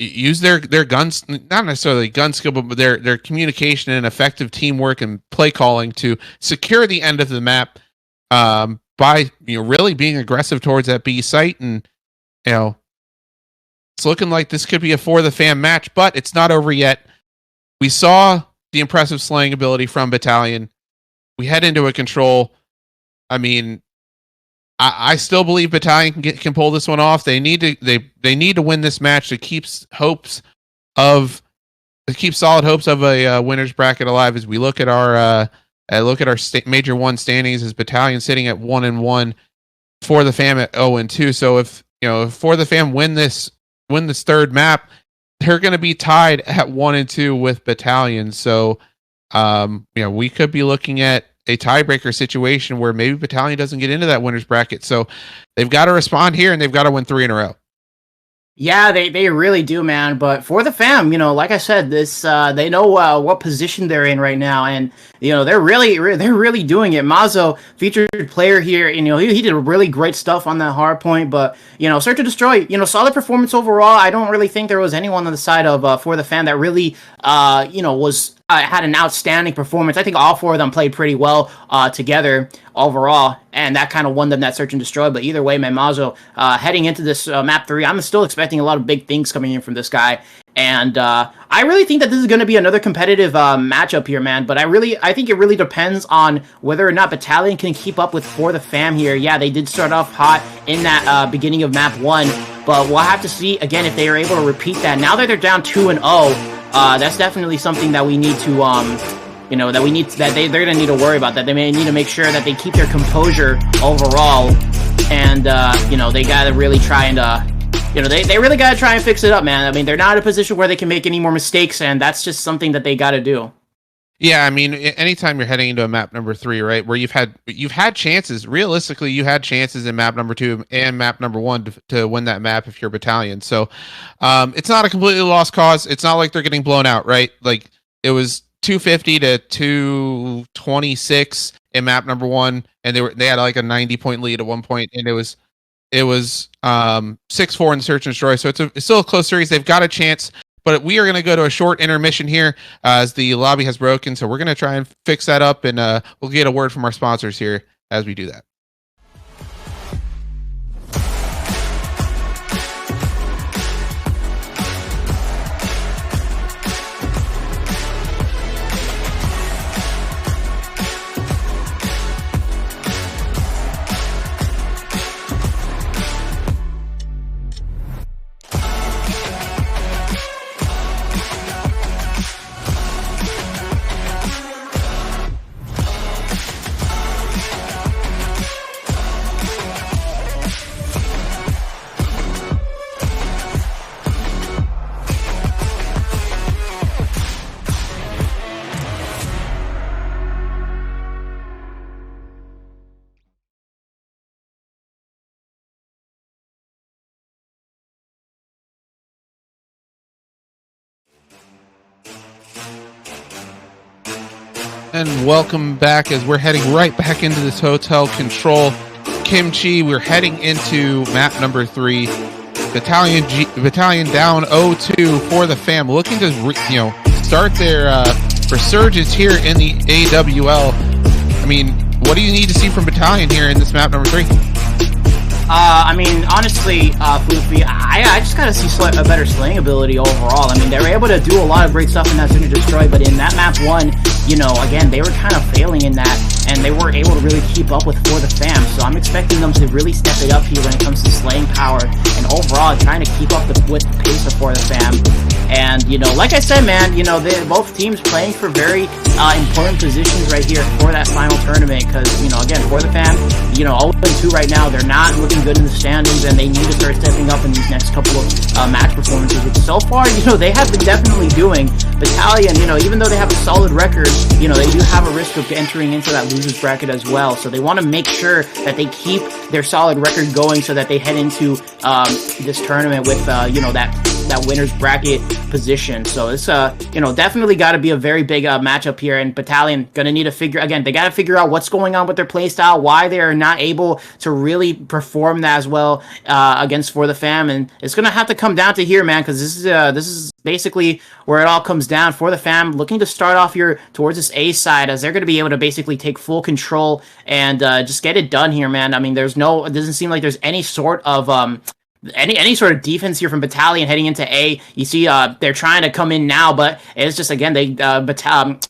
use their guns, not necessarily gun skill, but their communication and effective teamwork and play calling to secure the end of the map by really being aggressive towards that B site. And it's looking like this could be a For the Fam match, but it's not over yet. We saw the impressive slaying ability from Battalion. We head into a control. I mean, I still believe Battalion can pull this one off. They need to win this match to keep solid hopes of a winners bracket alive. As we look at our Major 1 standings, as Battalion sitting at 1-1, For the Fam at 0-2. So if For the Fam win this third map, they're going to be tied at 1-2 with Battalion. So we could be looking at a tiebreaker situation where maybe Battalion doesn't get into that winners bracket. So they've got to respond here, and they've got to win 3 in a row. Yeah, they really do, man. But for the fam, like I said, this they know what position they're in right now, and they're really doing it. Mazo, featured player here, he did really great stuff on that hard point. But Search and Destroy, solid performance overall. I don't really think there was anyone on the side of for the fam that really was had an outstanding performance. I think all four of them played pretty well together overall, and that kind of won them that Search and Destroy. But either way, man, Mazo, heading into this map 3, I'm still expecting a lot of big things coming in from this guy. And I really think that this is going to be another competitive matchup here, man. But I think it really depends on whether or not Battalion can keep up with For the Fam here. Yeah, they did start off hot in that beginning of map 1, but we'll have to see again if they are able to repeat that. Now that they're down 2-0, that's definitely something that we need to they're gonna need to worry about. That they may need to make sure that they keep their composure overall, and they gotta really try and they really gotta try and fix it up, man. I mean, they're not in a position where they can make any more mistakes, and that's just something that they gotta do. Yeah, I mean, anytime you're heading into a map number 3, right, where you've had chances. Realistically, you had chances in map number 2 and map number 1 to win that map if you're Battalion. So, it's not a completely lost cause. It's not like they're getting blown out, right? Like it was 250 to 226 in map number 1, and they had like a 90-point lead at one point, and it was 6-4 in Search and Destroy. So it's still a close series. They've got a chance. But we are going to go to a short intermission here as the lobby has broken. So we're going to try and fix that up, and we'll get a word from our sponsors here as we do that. And welcome back as we're heading right back into this hotel control. Kimchi, we're heading into map number 3. Battalion down 0-2 for the fam, looking to start their resurgence here in the AWL. I mean, what do you need to see from Battalion here in this map number 3? I mean, honestly, Floofy, I just gotta see a better slaying ability overall. I mean, they were able to do a lot of great stuff in that Search and Destroy, but in that map 1, again, they were kind of failing in that, and they weren't able to really keep up with For the Fam, so I'm expecting them to really step it up here when it comes to slaying power, and overall, trying to keep up with the pace of For the Fam. And, like I said, man, both teams playing for very important positions right here for that final tournament, because, again, For the Fam, 0-2 right now, they're not looking good in the standings, and they need to start stepping up in these next couple of match performances, which so far, they have been definitely doing. Battalion, even though they have a solid record, they do have a risk of entering into that losers bracket as well, so they want to make sure that they keep their solid record going so that they head into this tournament with, that winner's bracket position. So it's definitely got to be a very big matchup here, and Battalion gonna need to they got to figure out what's going on with their playstyle, why they are not able to really perform that as well against For the Fam, and it's gonna have to come down to here, man, because this is basically where it all comes down. For the Fam looking to start off here towards this A side, as they're going to be able to basically take full control and just get it done here, man. I mean, it doesn't seem like there's any sort of any sort of defense here from Battalion heading into A. You see, they're trying to come in now, but it's just, again,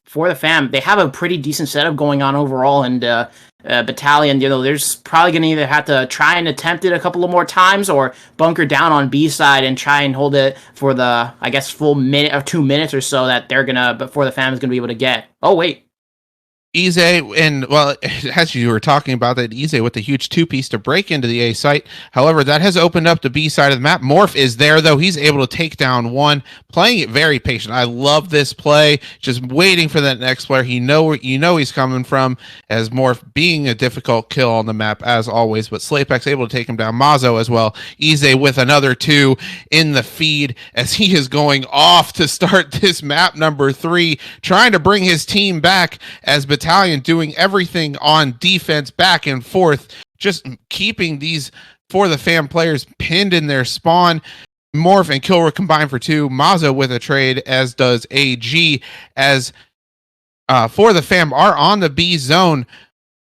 For the Fam, they have a pretty decent setup going on overall, and Battalion, there's probably going to either have to try and attempt it a couple of more times or bunker down on B side and try and hold it for the, I guess, full minute or 2 minutes or so that but For the Fam is going to be able to get. Oh, wait. Ize, and well, as you were talking about that, Ize with the huge two-piece to break into the A site. However, that has opened up the B side of the map. Morph is there, though. He's able to take down one, playing it very patient. I love this play, just waiting for that next player. You know he's coming from, as Morph being a difficult kill on the map, as always, but Slapex able to take him down. Mazo as well. Ize with another two in the feed, as he is going off to start this map number 3, trying to bring his team back, as Battalion doing everything on defense, back and forth, just keeping these ForTheFam players pinned in their spawn. Morph and Kilrook combined for 2. Mazo with a trade, as does AG, as ForTheFam are on the B zone.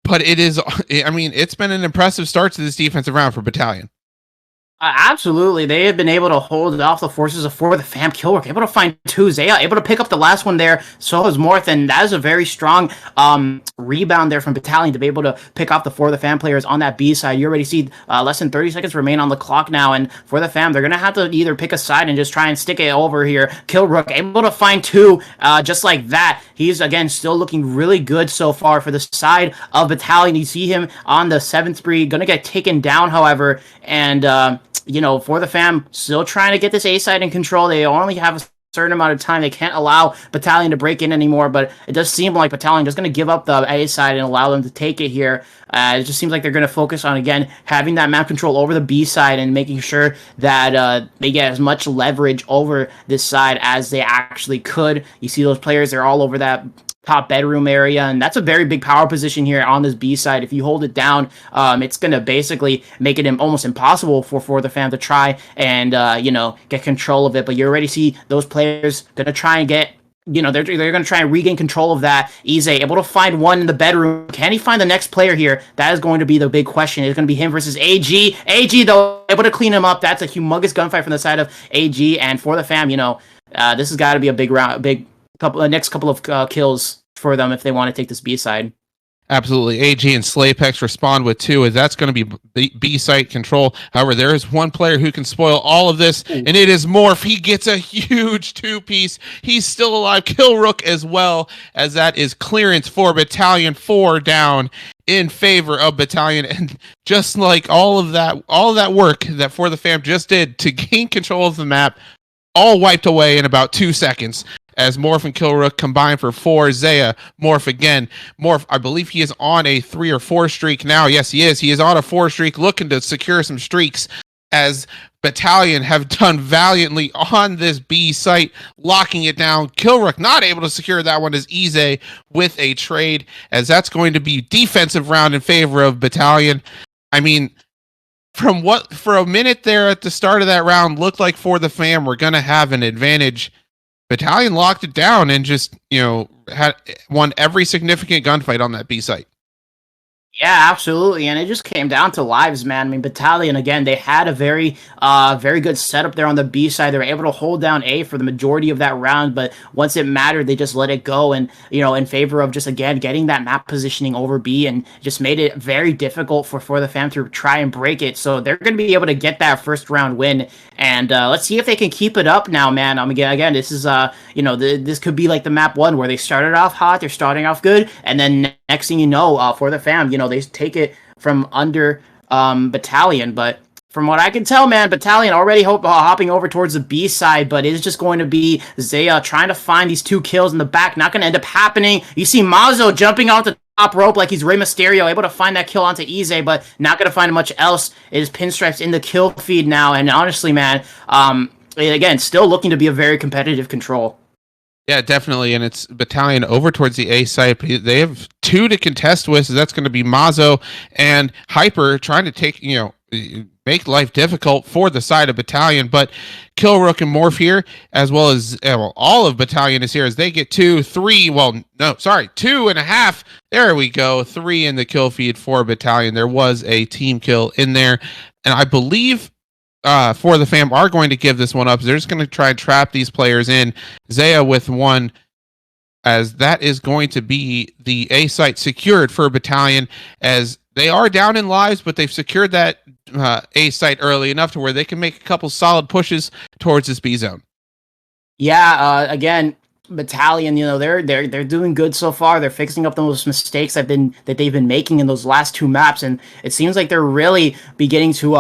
But it's been an impressive start to this defensive round for Battalion. Absolutely. They have been able to hold off the forces of ForTheFam. Kilrook able to find 2. Zaya able to pick up the last one there. So is Morth, and that is a very strong rebound there from Battalion to be able to pick off the ForTheFam players on that B side. You already see less than 30 seconds remain on the clock now, and ForTheFam, they're going to have to either pick a side and just try and stick it over here. Kilrook able to find 2 just like that. He's, again, still looking really good so far for the side of Battalion. You see him on the 7th spree, going to get taken down, however, and ForTheFam still trying to get this A side in control. They only have a certain amount of time. They can't allow Battalion to break in anymore, but it does seem like Battalion just going to give up the A side and allow them to take it here. It just seems like they're going to focus on, again, having that map control over the B side and making sure that they get as much leverage over this side as they actually could. You see those players, they're all over that top bedroom area, and that's a very big power position here on this B side. If you hold it down, it's going to basically make it almost impossible for ForTheFam to try and get control of it. But you already see those players going to try and get, they're going to try and regain control of that. Ize able to find one in the bedroom. Can he find the next player here? That is going to be the big question. It's going to be him versus AG. AG, though, able to clean him up. That's a humongous gunfight from the side of AG, and ForTheFam, this has got to be a big round, next couple of kills for them if they want to take this B side. Absolutely. AG and Slapex respond with 2, as that's going to be B site control. However, there is one player who can spoil all of this, and it is Morph. He gets a huge 2-piece. He's still alive. Kilrook as well, as that is clearance for Battalion. 4 down in favor of Battalion. And just like all of that work that ForTheFam just did to gain control of the map, all wiped away in about 2 seconds, as Morph and Kilrook combine for 4. Zaya, Morph again. Morph, I believe he is on a 3 or 4 streak now. Yes, he is. He is on a 4 streak, looking to secure some streaks, as Battalion have done valiantly on this B site, locking it down. Kilrook not able to secure that one, as Ize with a trade, as that's going to be defensive round in favor of Battalion. I mean, from what for a minute there at the start of that round looked like ForTheFam were going to have an advantage, Battalion locked it down and just, had won every significant gunfight on that B site. Yeah, absolutely, and it just came down to lives, man. I mean, Battalion, again, they had a very good setup there on the B side. They were able to hold down A for the majority of that round, but once it mattered, they just let it go, and, in favor of just, again, getting that map positioning over B, and just made it very difficult for ForTheFam to try and break it. So they're going to be able to get that first round win, and let's see if they can keep it up now, man. Again, this is, this could be like the map 1, where they started off hot, they're starting off good, and then next thing you know, ForTheFam, they take it from under Battalion. But from what I can tell, man, Battalion already hopping over towards the B side, but it's just going to be Zaya trying to find these 2 kills in the back. Not going to end up happening. You see Mazo jumping off the top rope like he's Rey Mysterio, able to find that kill onto Ize, but not going to find much else. It is Pinstripes in the kill feed now, and honestly, man, again, still looking to be a very competitive control. Yeah, definitely, and it's Battalion over towards the A site. They have 2 to contest with, so that's going to be Mazo and Hyper trying to take, make life difficult for the side of Battalion. But Kilrook and Morph here, as well as all of Battalion is here, as they get 2, 3. Well, no, sorry, 2.5. There we go, 3 in the kill feed for Battalion. There was a team kill in there, and I believe ForTheFam are going to give this one up. They're just going to try and trap these players in. Zaya with 1, as that is going to be the A site secured for Battalion, as they are down in lives, but they've secured that A site early enough to where they can make a couple solid pushes towards this B zone. Yeah, again, Battalion, they're doing good so far. They're fixing up those mistakes that they've been making in those last two maps, and it seems like they're really beginning to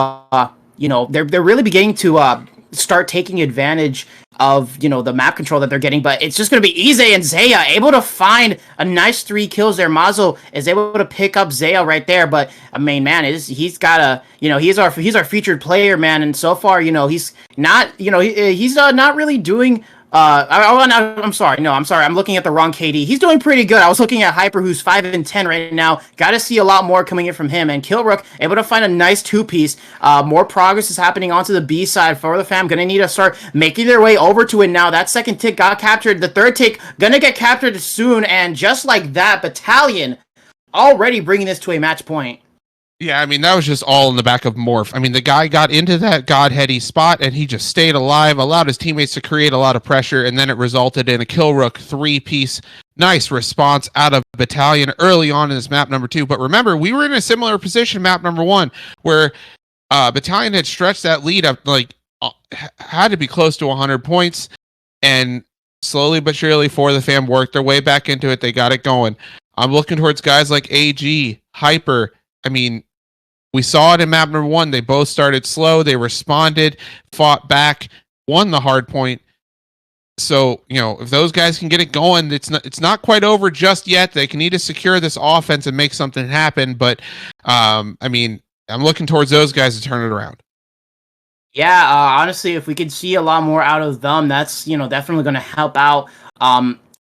they're really beginning to start taking advantage of the map control that they're getting. But it's just going to be Ize and Zaya able to find a nice 3 kills there. Mazo is able to pick up Zaya right there, but I mean, man, he's got a he's our featured player, man, and so far he's not he's not really doing. I'm sorry. No, I'm sorry. I'm looking at the wrong KD. He's doing pretty good. I was looking at Hyper, who's 5-10 right now. Got to see a lot more coming in from him. And Killrook able to find a nice 2-piece. More progress is happening onto the B side. ForTheFam gonna need to start making their way over to it now. That second tick got captured. The third tick gonna get captured soon. And just like that, Battalion already bringing this to a match point. Yeah, I mean, that was just all in the back of Morph. I mean, the guy got into that godheady spot, and he just stayed alive, allowed his teammates to create a lot of pressure, and then it resulted in a Killrook 3-piece. Nice response out of Battalion early on in this map number 2. But remember, we were in a similar position map number 1, where Battalion had stretched that lead up, had to be close to 100 points, and slowly but surely, ForTheFam worked their way back into it. They got it going. I'm looking towards guys like AG, Hyper. I mean, we saw it in map number 1. They both started slow. They responded, fought back, won the hard point. So, if those guys can get it going, it's not quite over just yet. They can need to secure this offense and make something happen. But, I mean, I'm looking towards those guys to turn it around. Yeah, honestly, if we could see a lot more out of them, that's, definitely going to help out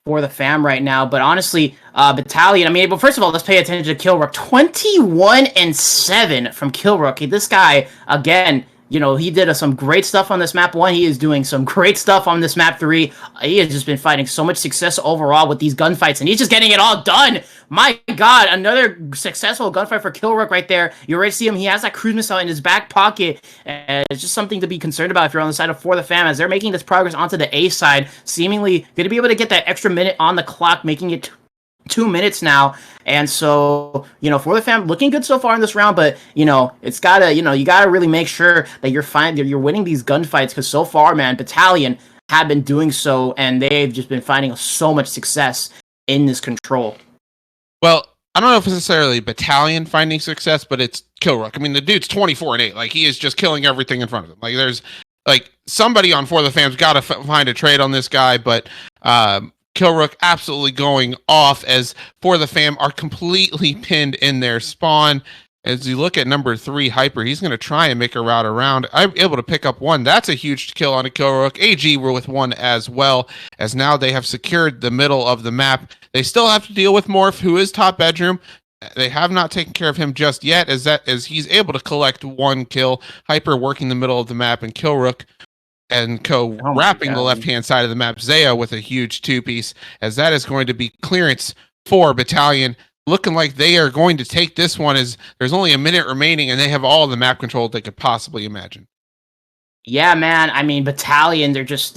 ForTheFam right now. But honestly, Battalion, I mean, well, first of all, let's pay attention to Killrook. 21-7 from Killrook. This guy, again, he did some great stuff on this map 1. He is doing some great stuff on this map 3. He has just been finding so much success overall with these gunfights, and he's just getting it all done. My God, another successful gunfight for Killrook right there. You already see him. He has that cruise missile in his back pocket. And it's just something to be concerned about if you're on the side of ForTheFam, as they're making this progress onto the A side, seemingly going to be able to get that extra minute on the clock, making it 2 minutes now. And so, ForTheFam looking good so far in this round, but it's gotta, you gotta really make sure that you're winning these gunfights, because so far, man, Battalion have been doing so, and they've just been finding so much success in this control. Well, I don't know if it's necessarily Battalion finding success, but it's Killrook. I mean, the dude's 24-8. Like, he is just killing everything in front of him. Like, there's somebody on ForTheFam's got to find a trade on this guy, but Killrook absolutely going off, as ForTheFam are completely pinned in their spawn. As you look at number 3, Hyper, he's going to try and make a route around. I'm able to pick up 1. That's a huge kill on a Killrook. AG were with 1 as well, as now they have secured the middle of the map. They still have to deal with Morph, who is top bedroom. They have not taken care of him just yet, as he's able to collect 1 kill. Hyper working the middle of the map, and Killrook and wrapping the left-hand side of the map. Zaya with a huge 2-piece, as that is going to be clearance for Battalion. Looking like they are going to take this one, as there's only a minute remaining, and they have all the map control they could possibly imagine. Yeah, man. I mean, Battalion, they're just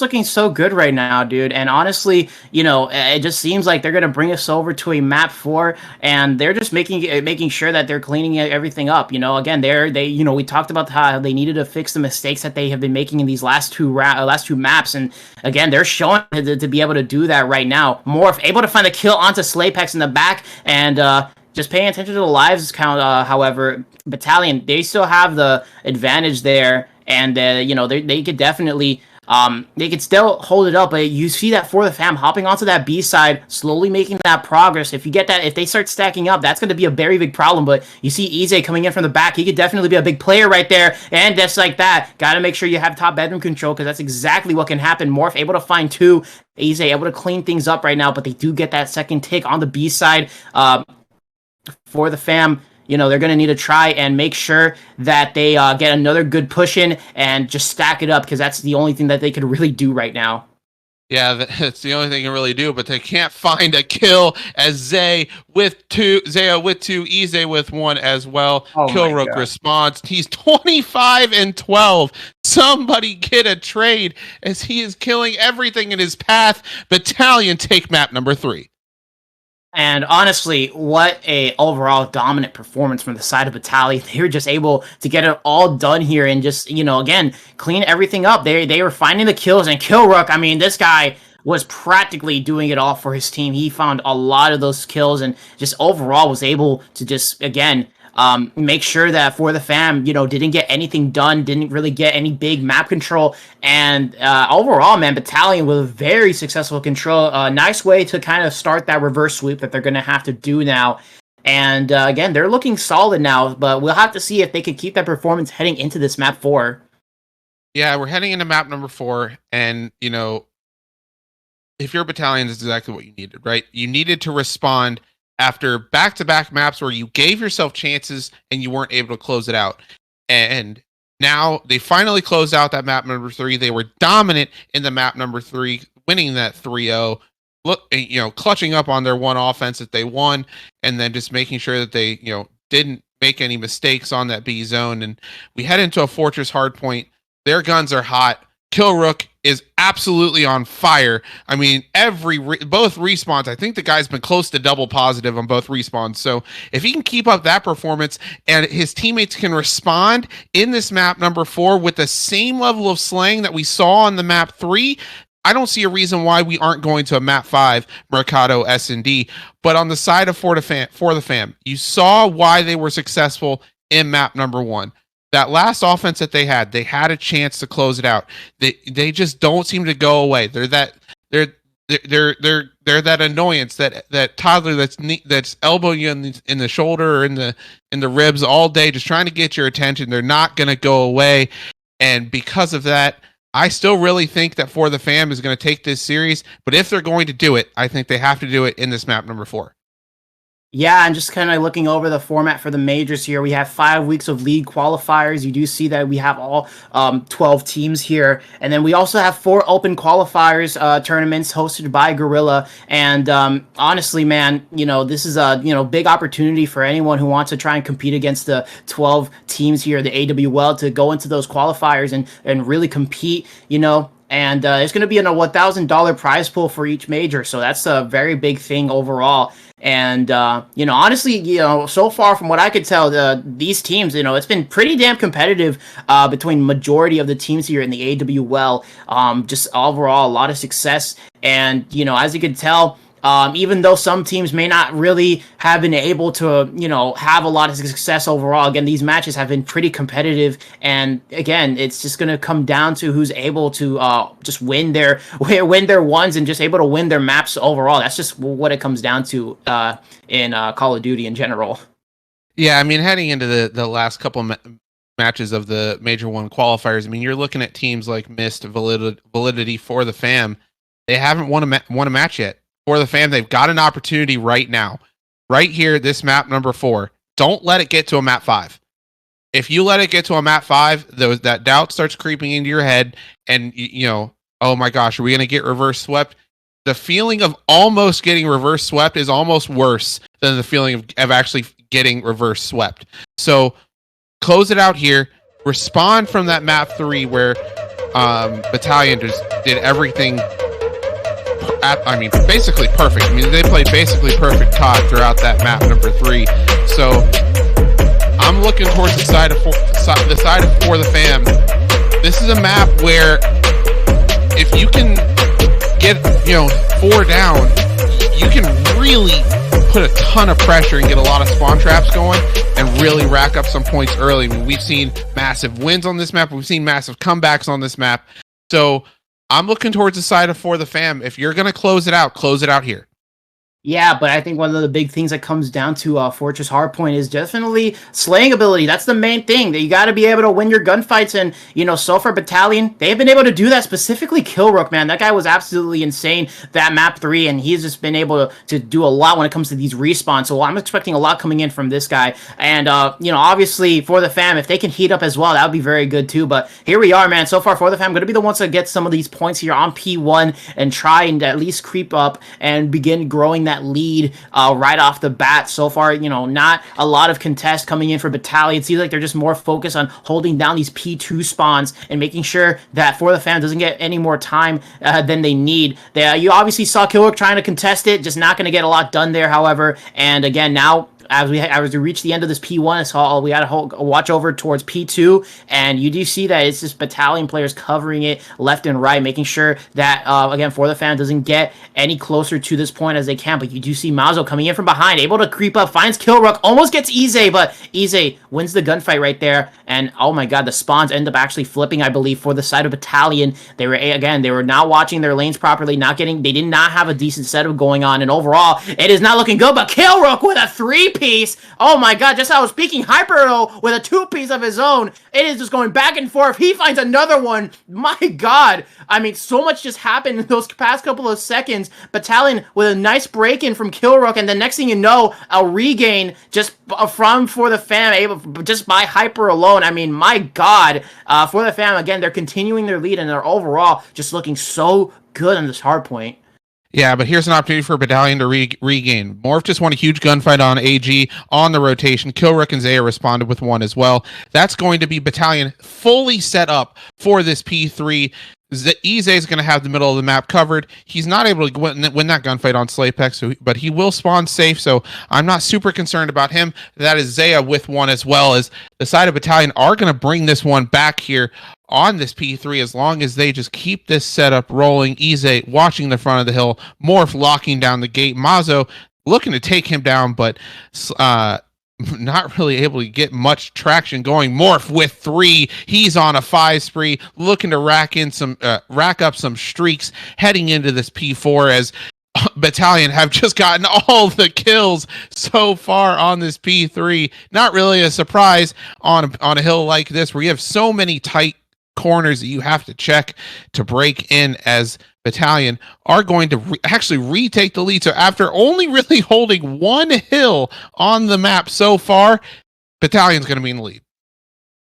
looking so good right now, dude. And honestly, it just seems like they're gonna bring us over to a map 4, and they're just making sure that they're cleaning everything up. Again, we talked about how they needed to fix the mistakes that they have been making in these last two maps, and again, they're showing to be able to do that right now. Morph able to find the kill onto Slaypex in the back, and just paying attention to the lives count. However, Battalion, they still have the advantage there. And they could definitely they could still hold it up, but you see that ForTheFam hopping onto that B side, slowly making that progress. If they start stacking up, that's going to be a very big problem. But you see Ize coming in from the back, he could definitely be a big player right there. And just like that, got to make sure you have top bedroom control, because that's exactly what can happen. Morph able to find 2, Ize able to clean things up right now, but they do get that second tick on the B side. ForTheFam, they're going to need to try and make sure that they get another good push in and just stack it up, because that's the only thing that they could really do right now. Yeah, that's the only thing they can really do, but they can't find a kill, as Zaya with 2, Ize with 1 as well. Oh, Killrook responds. He's 25-12. Somebody get a trade, as he is killing everything in his path. Battalion take map number 3. And honestly, what a overall dominant performance from the side of Battalion. They were just able to get it all done here and just, again, clean everything up. They were finding the kills, and Killrook, I mean, this guy was practically doing it all for his team. He found a lot of those kills and just overall was able to just, again, make sure that For the Fam, didn't get anything done, didn't really get any big map control. And overall, man, Battalion with a very successful control. Nice way to kind of start that reverse sweep that they're going to have to do now. And again, they're looking solid now, but we'll have to see if they can keep that performance heading into this map 4. Yeah, we're heading into map number 4, and if your Battalion is exactly what you needed, right? You needed to respond after back-to-back maps where you gave yourself chances and you weren't able to close it out. And now they finally closed out that map number 3. They were dominant in the map number 3, winning that 3-0. Look, clutching up on their one offense that they won, and then just making sure that they, didn't make any mistakes on that B zone. And we head into a Fortress hardpoint. Their guns are hot. Killrook is absolutely on fire. I mean, both respawns, I think the guy's been close to double positive on both respawns. So if he can keep up that performance and his teammates can respond in this map number 4 with the same level of slaying that we saw on the map 3, I don't see a reason why we aren't going to a map 5 Mercado S&D. But on the side of For the Fam, you saw why they were successful in map number 1. That last offense that they had a chance to close it out. They just don't seem to go away. They're that annoyance, that toddler that's elbowing you in the shoulder or in the ribs all day, just trying to get your attention. They're not going to go away, and because of that, I still really think that For the Fam is going to take this series. But if they're going to do it, I think they have to do it in this map number 4. Yeah, and just kind of looking over the format for the majors here, we have 5 weeks of league qualifiers. You do see that we have all 12 teams here. And then we also have 4 open qualifiers tournaments hosted by Grilla. And honestly, man, this is a big opportunity for anyone who wants to try and compete against the 12 teams here, the AWL, to go into those qualifiers and really compete, And it's going to be a $1,000 prize pool for each major. So that's a very big thing overall. And, honestly, so far from what I could tell, these teams, it's been pretty damn competitive between majority of the teams here in the AWL. Just overall, a lot of success. And, as you can tell, even though some teams may not really have been able to, have a lot of success overall, again, these matches have been pretty competitive. And again, it's just going to come down to who's able to just win their ones and just able to win their maps overall. That's just what it comes down to in Call of Duty in general. Yeah, I mean, heading into the last couple matches of the Major 1 qualifiers, I mean, you're looking at teams like Mist, Validity, For the Fam. They haven't won a match yet. For the Fam, they've got an opportunity right now. Right here, this map number 4. Don't let it get to a map 5. If you let it get to a map 5, that doubt starts creeping into your head, and, oh my gosh, are we going to get reverse swept? The feeling of almost getting reverse swept is almost worse than the feeling of actually getting reverse swept. So, close it out here. Respond from that map 3 where Battalion just did everything basically perfect. I mean, they played basically perfect COD throughout that map number 3. So I'm looking towards the side of For the Fam. This is a map where if you can get 4 down, you can really put a ton of pressure and get a lot of spawn traps going and really rack up some points early. I mean, we've seen massive wins on this map. We've seen massive comebacks on this map. So I'm looking towards the side of For the Fam. If you're going to close it out here. Yeah, but I think one of the big things that comes down to Fortress Hardpoint is definitely slaying ability. That's the main thing. That you got to be able to win your gunfights, and so far Battalion, they've been able to do that. Specifically, Killrook, man, that guy was absolutely insane that map 3, and he's just been able to do a lot when it comes to these respawns. So I'm expecting a lot coming in from this guy, and obviously For the Fam, if they can heat up as well, that would be very good too. But here we are, man. So far, For the Fam going to be the ones that get some of these points here on P1 and try and at least creep up and begin growing that lead right off the bat. So far, not a lot of contest coming in for Battalion. It seems like they're just more focused on holding down these P2 spawns and making sure that For the Fam doesn't get any more time than they need. You obviously saw Killrook trying to contest it, just not going to get a lot done there, however. And again, now as we reach the end of this P1, I saw we had to watch over towards P2, and you do see that it's just Battalion players covering it left and right, making sure that again ForTheFam doesn't get any closer to this point as they can. But you do see Mazo coming in from behind, able to creep up, finds Killrook, almost gets Ize, but Ize wins the gunfight right there. And oh my god, the spawns end up actually flipping, I believe, for the side of Battalion. They were not watching their lanes properly, they did not have a decent setup going on, and overall it is not looking good. But Killrook with a 3-piece, oh my god, just how I was speaking, Hyper with a 2-piece of his own. It is just going back and forth. He finds another one. My god, I mean, so much just happened in those past couple of seconds. Battalion with a nice break-in from Killrook, and the next thing you know, a regain just from ForTheFam, just by Hyper alone. I mean, my god, ForTheFam, again, they're continuing their lead, and they're overall just looking so good on this hard point. Yeah, but here's an opportunity for Battalion to regain. Morph just won a huge gunfight on AG on the rotation. Killrook and Zaya responded with one as well. That's going to be Battalion fully set up for this P3. Ize is going to have the middle of the map covered. He's not able to win that gunfight on Slapex, but he will spawn safe, so I'm not super concerned about him. That is Zaya with one, as well as the side of Battalion are going to bring this one back here on this P3 as long as they just keep this setup rolling. Ize watching the front of the hill, Morph locking down the gate, Mazo looking to take him down, but not really able to get much traction going. Morph with 3. He's on a 5 spree, looking to rack up some streaks heading into this P4 as Battalion have just gotten all the kills so far on this P3. Not really a surprise on a hill like this where you have so many tight corners that you have to check to break in, as Battalion are going to actually retake the lead. So after only really holding one hill on the map so far, Battalion's going to be in the lead.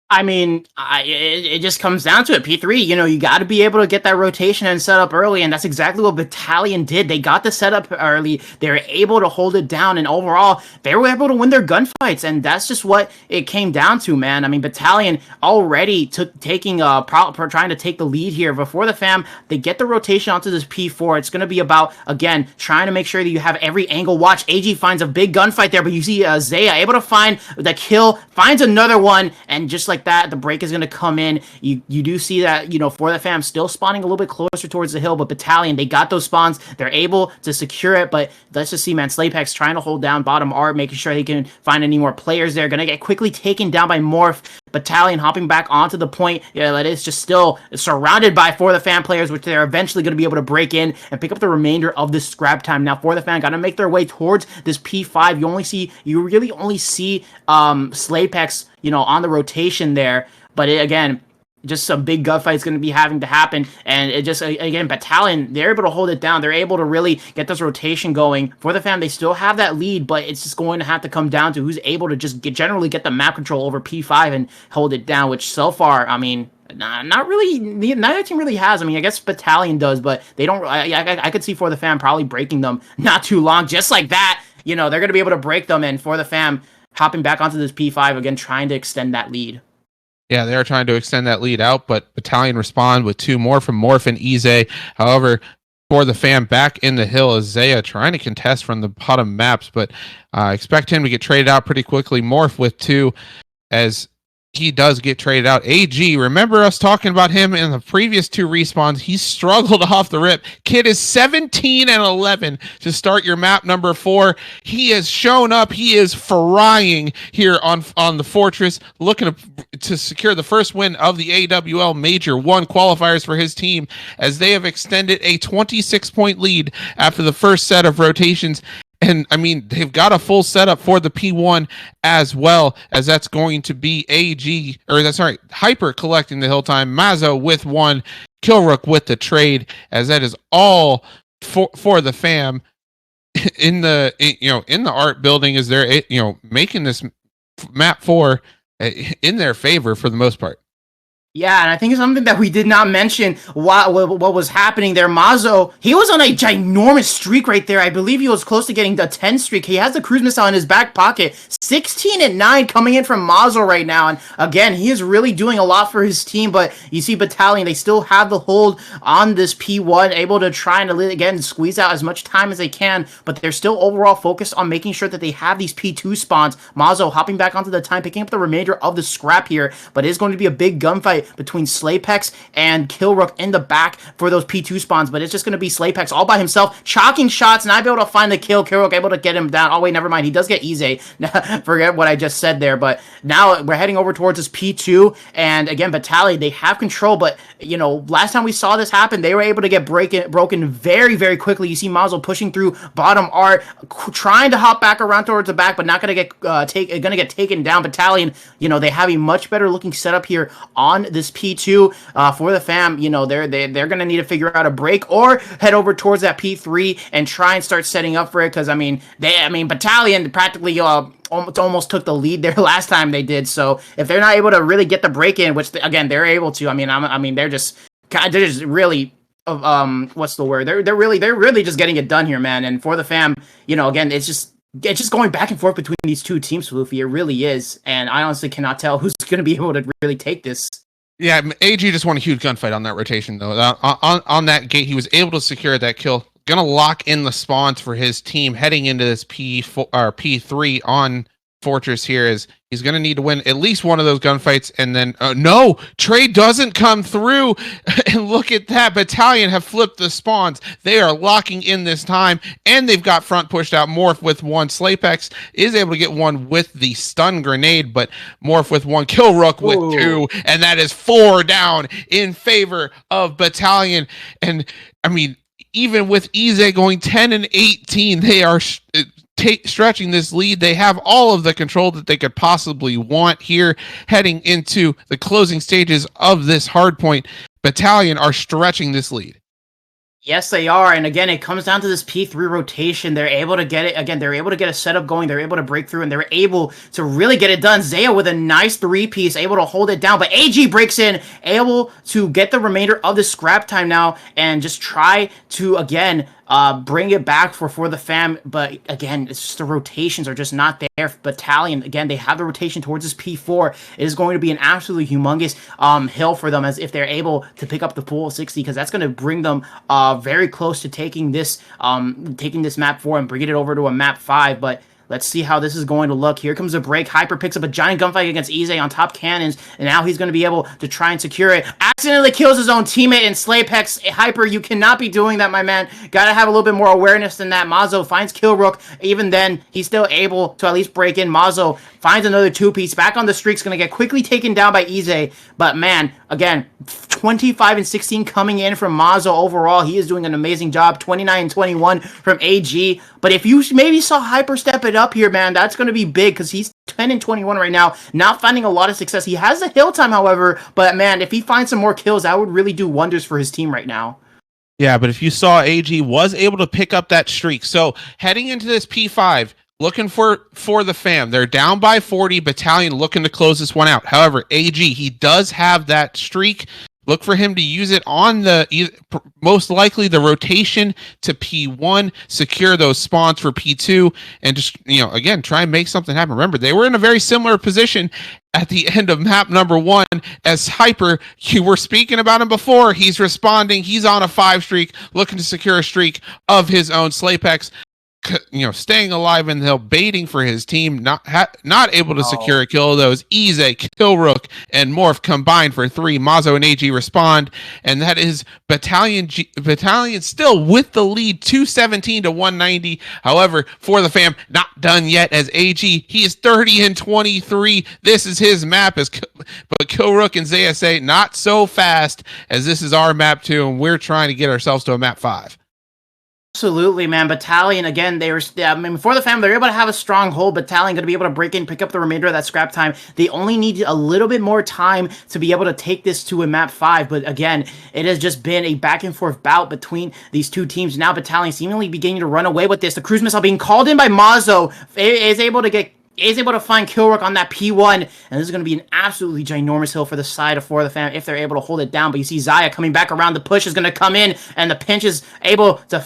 I mean, it just comes down to it. P3, you got to be able to get that rotation and set up early, and that's exactly what Battalion did. They got the setup early. They were able to hold it down, and overall, they were able to win their gunfights, and that's just what it came down to, man. I mean, Battalion already trying to take the lead here. Before the fam, they get the rotation onto this P4. It's going to be about, again, trying to make sure that you have every angle watch. AG finds a big gunfight there, but you see Zaya able to find the kill, finds another one, and just like that, the break is going to come in. You do see that, ForTheFam still spawning a little bit closer towards the hill, but Battalion, they got those spawns. They're able to secure it, but let's just see, man, Slapex trying to hold down bottom art, making sure he can find any more players there. Going to get quickly taken down by Morph. Battalion hopping back onto the point. Yeah, that is just still surrounded by ForTheFam players, which they're eventually going to be able to break in and pick up the remainder of this scrap time. Now, ForTheFam got to make their way towards this P5. You really only see Slapex, on the rotation there. But again, just some big gunfights going to be having to happen, and it just, again, Battalion, they're able to hold it down. They're able to really get this rotation going. ForTheFam, they still have that lead, but it's just going to have to come down to who's able to just generally get the map control over P5 and hold it down, which so far, I mean, not really, neither team really has. I mean, I guess Battalion does, but they don't. I could see ForTheFam probably breaking them not too long, just like that. They're going to be able to break them, and ForTheFam hopping back onto this P5 again, trying to extend that lead. Yeah, they're trying to extend that lead out, but Battalion respond with 2 more from Morph and Ize. However, ForTheFam back in the hill is Zaya trying to contest from the bottom maps, but expect him to get traded out pretty quickly. Morph with 2 as he does get traded out. AG, remember us talking about him in the previous 2 respawns. He struggled off the rip. Kid is 17 and 11 to start your map number 4. He has shown up. He is frying here on the Fortress, looking to secure the first win of the AWL Major 1 qualifiers for his team, as they have extended a 26-point lead after the first set of rotations. And I mean, they've got a full setup for the P1 as well, as that's going to be Hyper collecting the hill time, Mazo with 1, Killrook with the trade, as that is all for the fam in the art building, as they're making this map 4 in their favor for the most part. Yeah, and I think it's something that we did not mention what was happening there. Mazo, he was on a ginormous streak right there. I believe he was close to getting the 10 streak. He has the cruise missile in his back pocket. 16-9 coming in from Mazo right now. And again, he is really doing a lot for his team, but you see Battalion, they still have the hold on this P1, able to try and, again, squeeze out as much time as they can, but they're still overall focused on making sure that they have these P2 spawns. Mazo hopping back onto the time, picking up the remainder of the scrap here, but it is going to be a big gunfight between Slaypex and Killrook in the back for those P2 spawns, but it's just going to be Slaypex all by himself, chalking shots, not be able to find the kill. Killrook able to get him down. Oh, wait, never mind. He does get Ize. Forget what I just said there, but now we're heading over towards this P2, and again, Battalion, they have control, but, you know, last time we saw this happen, they were able to get broken very, very quickly. You see Mazel pushing through bottom art, trying to hop back around towards the back, but not going to get taken down. Battalion, you know, they have a much better looking setup here on this P2 for the fam. You know, they're going to need to figure out a break or head over towards that P3 and try and start setting up for it, because I mean Battalion practically almost took the lead there last time they did. So if they're not able to really get the break in, which again they're able to, they're just really what's the word? They're really just getting it done here, man. And for the fam, you know, again, it's just going back and forth between these two teams, Luffy. It really is, and I honestly cannot tell who's going to be able to really take this. Yeah, AG just won a huge gunfight on that rotation, though. On that gate, he was able to secure that kill. Gonna lock in the spawns for his team heading into this P4 or P3 on Fortress here. Is he's gonna need to win at least one of those gunfights, and then no, trade doesn't come through. And look at that, Battalion have flipped the spawns. They are locking in this time, and they've got front pushed out. Morph with one, Slaypex is able to get one with the stun grenade, but Morph with one, Killrook with two, and that is 4 down in favor of Battalion. And I mean, even with Ize going 10-18, they are stretching this lead. They have all of the control that they could possibly want here heading into the closing stages of this hardpoint. Battalion are stretching this lead. Yes, they are. And again, it comes down to this P3 rotation. They're able to get it. Again, they're able to get a setup going. They're able to break through, and they're able to really get it done. Zaya with a nice 3-piece, able to hold it down. But AG breaks in, able to get the remainder of the scrap time now and just try to, again, bring it back for the fam. But again, it's just the rotations are just not there. Battalion, again, they have the rotation towards this P4. It is going to be an absolutely humongous hill for them, as if they're able to pick up the pool 60, because that's going to bring them very close to taking this map 4 and bringing it over to a map 5. But let's see how this is going to look. Here comes a break. Hyper picks up a giant gunfight against Ize on top cannons, and now he's going to be able to try and secure it. Accidentally kills his own teammate in Slaypex. Hyper, you cannot be doing that, my man. Gotta have a little bit more awareness than that. Mazo finds Killrook. Even then, he's still able to at least break in. Mazo finds another 2-piece. Back on the streak's going to get quickly taken down by Ize. But man, again, 25-16 coming in from Mazo overall. He is doing an amazing job. 29-21 from AG. But if you maybe saw Hyper step it up here, man, that's going to be big, because he's 10-21 right now, not finding a lot of success. He has the hill time, however, but man, if he finds some more kills, that would really do wonders for his team right now. Yeah, but if you saw, AG was able to pick up that streak. So heading into this P5, looking for the fam. They're down by 40. Battalion looking to close this one out. However, AG, he does have that streak. Look for him to use it on most likely the rotation to P1, secure those spawns for P2, and just, you know, again, try and make something happen. Remember, they were in a very similar position at the end of map number 1 as Hyper. You were speaking about him before. He's responding. He's on a 5 streak, looking to secure a streak of his own. Slaypex, you know, staying alive in the hill, baiting for his team, not able to secure a kill. Those Ize, Killrook, and Morph combined for 3. Mazo and AG respond, and that is Battalion still with the lead, 217-190. However, for the fam, not done yet, as AG, he is 30-23. This is his map, but Killrook and Zaya say not so fast, as this is our map too, and we're trying to get ourselves to a map 5. Absolutely, man. Battalion, again, before the fam, they're able to have a strong hold. Battalion going to be able to break in, pick up the remainder of that scrap time. They only need a little bit more time to be able to take this to a map 5. But again, it has just been a back and forth bout between these two teams. Now Battalion seemingly beginning to run away with this. The cruise missile being called in by Mazo is able to get is able to find Kilrook on that P1, and this is going to be an absolutely ginormous hill for the side of ForTheFam if they're able to hold it down. But you see Zaya coming back around, the push is going to come in, and the pinch is able to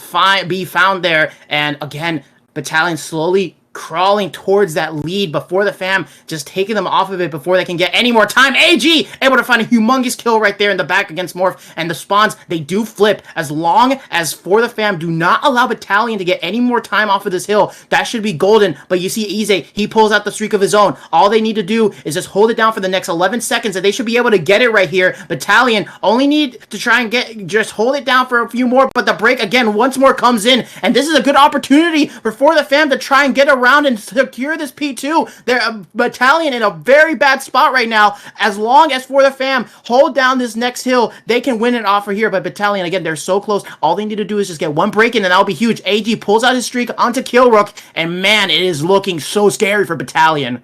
be found there. And again, Battalion slowly crawling towards that lead before the fam, just taking them off of it before they can get any more time. AG able to find a humongous kill right there in the back against Morph, and the spawns, they do flip as long as ForTheFam do not allow Battalion to get any more time off of this hill. That should be golden, but you see Ize, he pulls out the streak of his own. All they need to do is just hold it down for the next 11 seconds, and they should be able to get it right here. Battalion only need to try and just hold it down for a few more, but the break again once more comes in, and this is a good opportunity for ForTheFam to try and get around and secure this P2. They're a Battalion in a very bad spot right now. As long as ForTheFam hold down this next hill, they can win it off of here. But Battalion, again, they're so close. All they need to do is just get one break in, and that'll be huge. AG pulls out his streak onto Kilrook, and man, it is looking so scary for Battalion.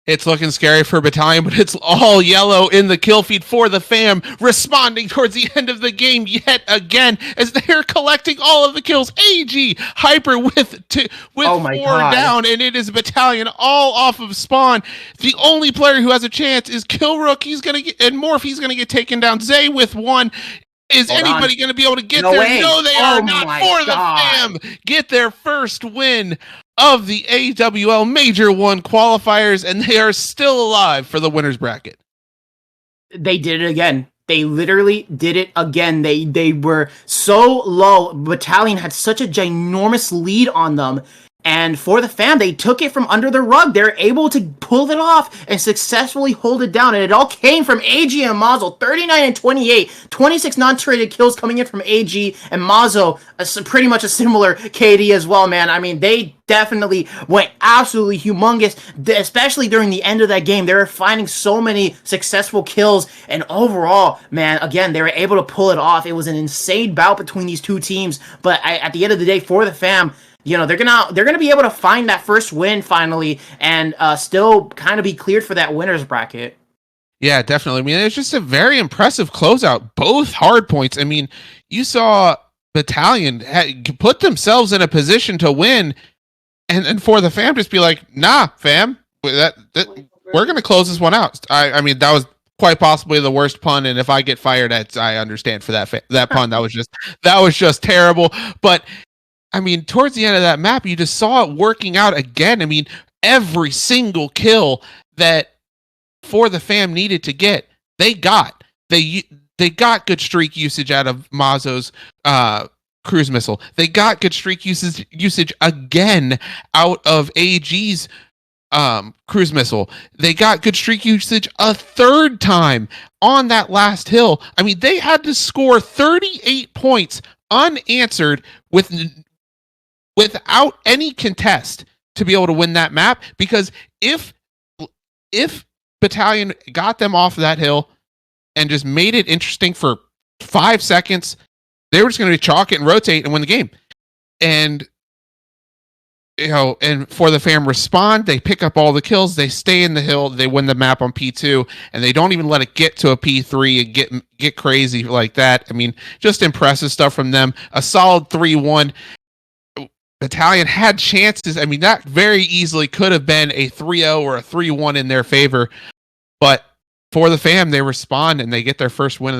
It's looking scary for Battalion, but it's all yellow in the kill feed for the fam, responding towards the end of the game yet again as they're collecting all of the kills. AG Hyper with oh my 4 God. down, and it is Battalion all off of spawn. The only player who has a chance is Kilrook. He's gonna get, and Morph, he's gonna get taken down. Zay with 1. Is anybody going to be able to get there? Way. No, they are not. For the fam get their first win of the AWL Major 1 qualifiers, and they are still alive for the winner's bracket. They did it again. They literally did it again. They were so low. Battalion had such a ginormous lead on them. And ForTheFam, they took it from under the rug. They're able to pull it off and successfully hold it down. And it all came from AG and Mazo. 39 and 28. 26 non-traded kills coming in from AG and Mazo. Pretty much a similar KD as well, man. I mean, they definitely went absolutely humongous, especially during the end of that game. They were finding so many successful kills. And overall, man, again, they were able to pull it off. It was an insane bout between these two teams. But at the end of the day, ForTheFam, you know, they're gonna be able to find that first win finally, and still kind of be cleared for that winner's bracket. Yeah, definitely. I mean, it's just a very impressive closeout. Both hard points. I mean, you saw Battalion put themselves in a position to win, and ForTheFam just be like, "Nah, fam, that we're gonna close this one out." I mean, that was quite possibly the worst pun, and if I get fired, I understand for that pun. That was just terrible, but. I mean, towards the end of that map, you just saw it working out again. I mean, every single kill that ForTheFam needed to get, they got. They got good streak usage out of Mazo's cruise missile. They got good streak usage again out of AG's cruise missile. They got good streak usage a third time on that last hill. I mean, they had to score 38 points unanswered without any contest to be able to win that map, because if Battalion got them off of that hill and just made it interesting for 5 seconds, they were just going to chalk it and rotate and win the game. And you know, and ForTheFam respond, they pick up all the kills, they stay in the hill, they win the map on P2, and they don't even let it get to a P3 and get crazy like that. I mean, just impressive stuff from them. A solid 3-1. Battalion had chances. I mean, that very easily could have been a 3-0 or a 3-1 in their favor. But ForTheFam, they respond and they get their first win.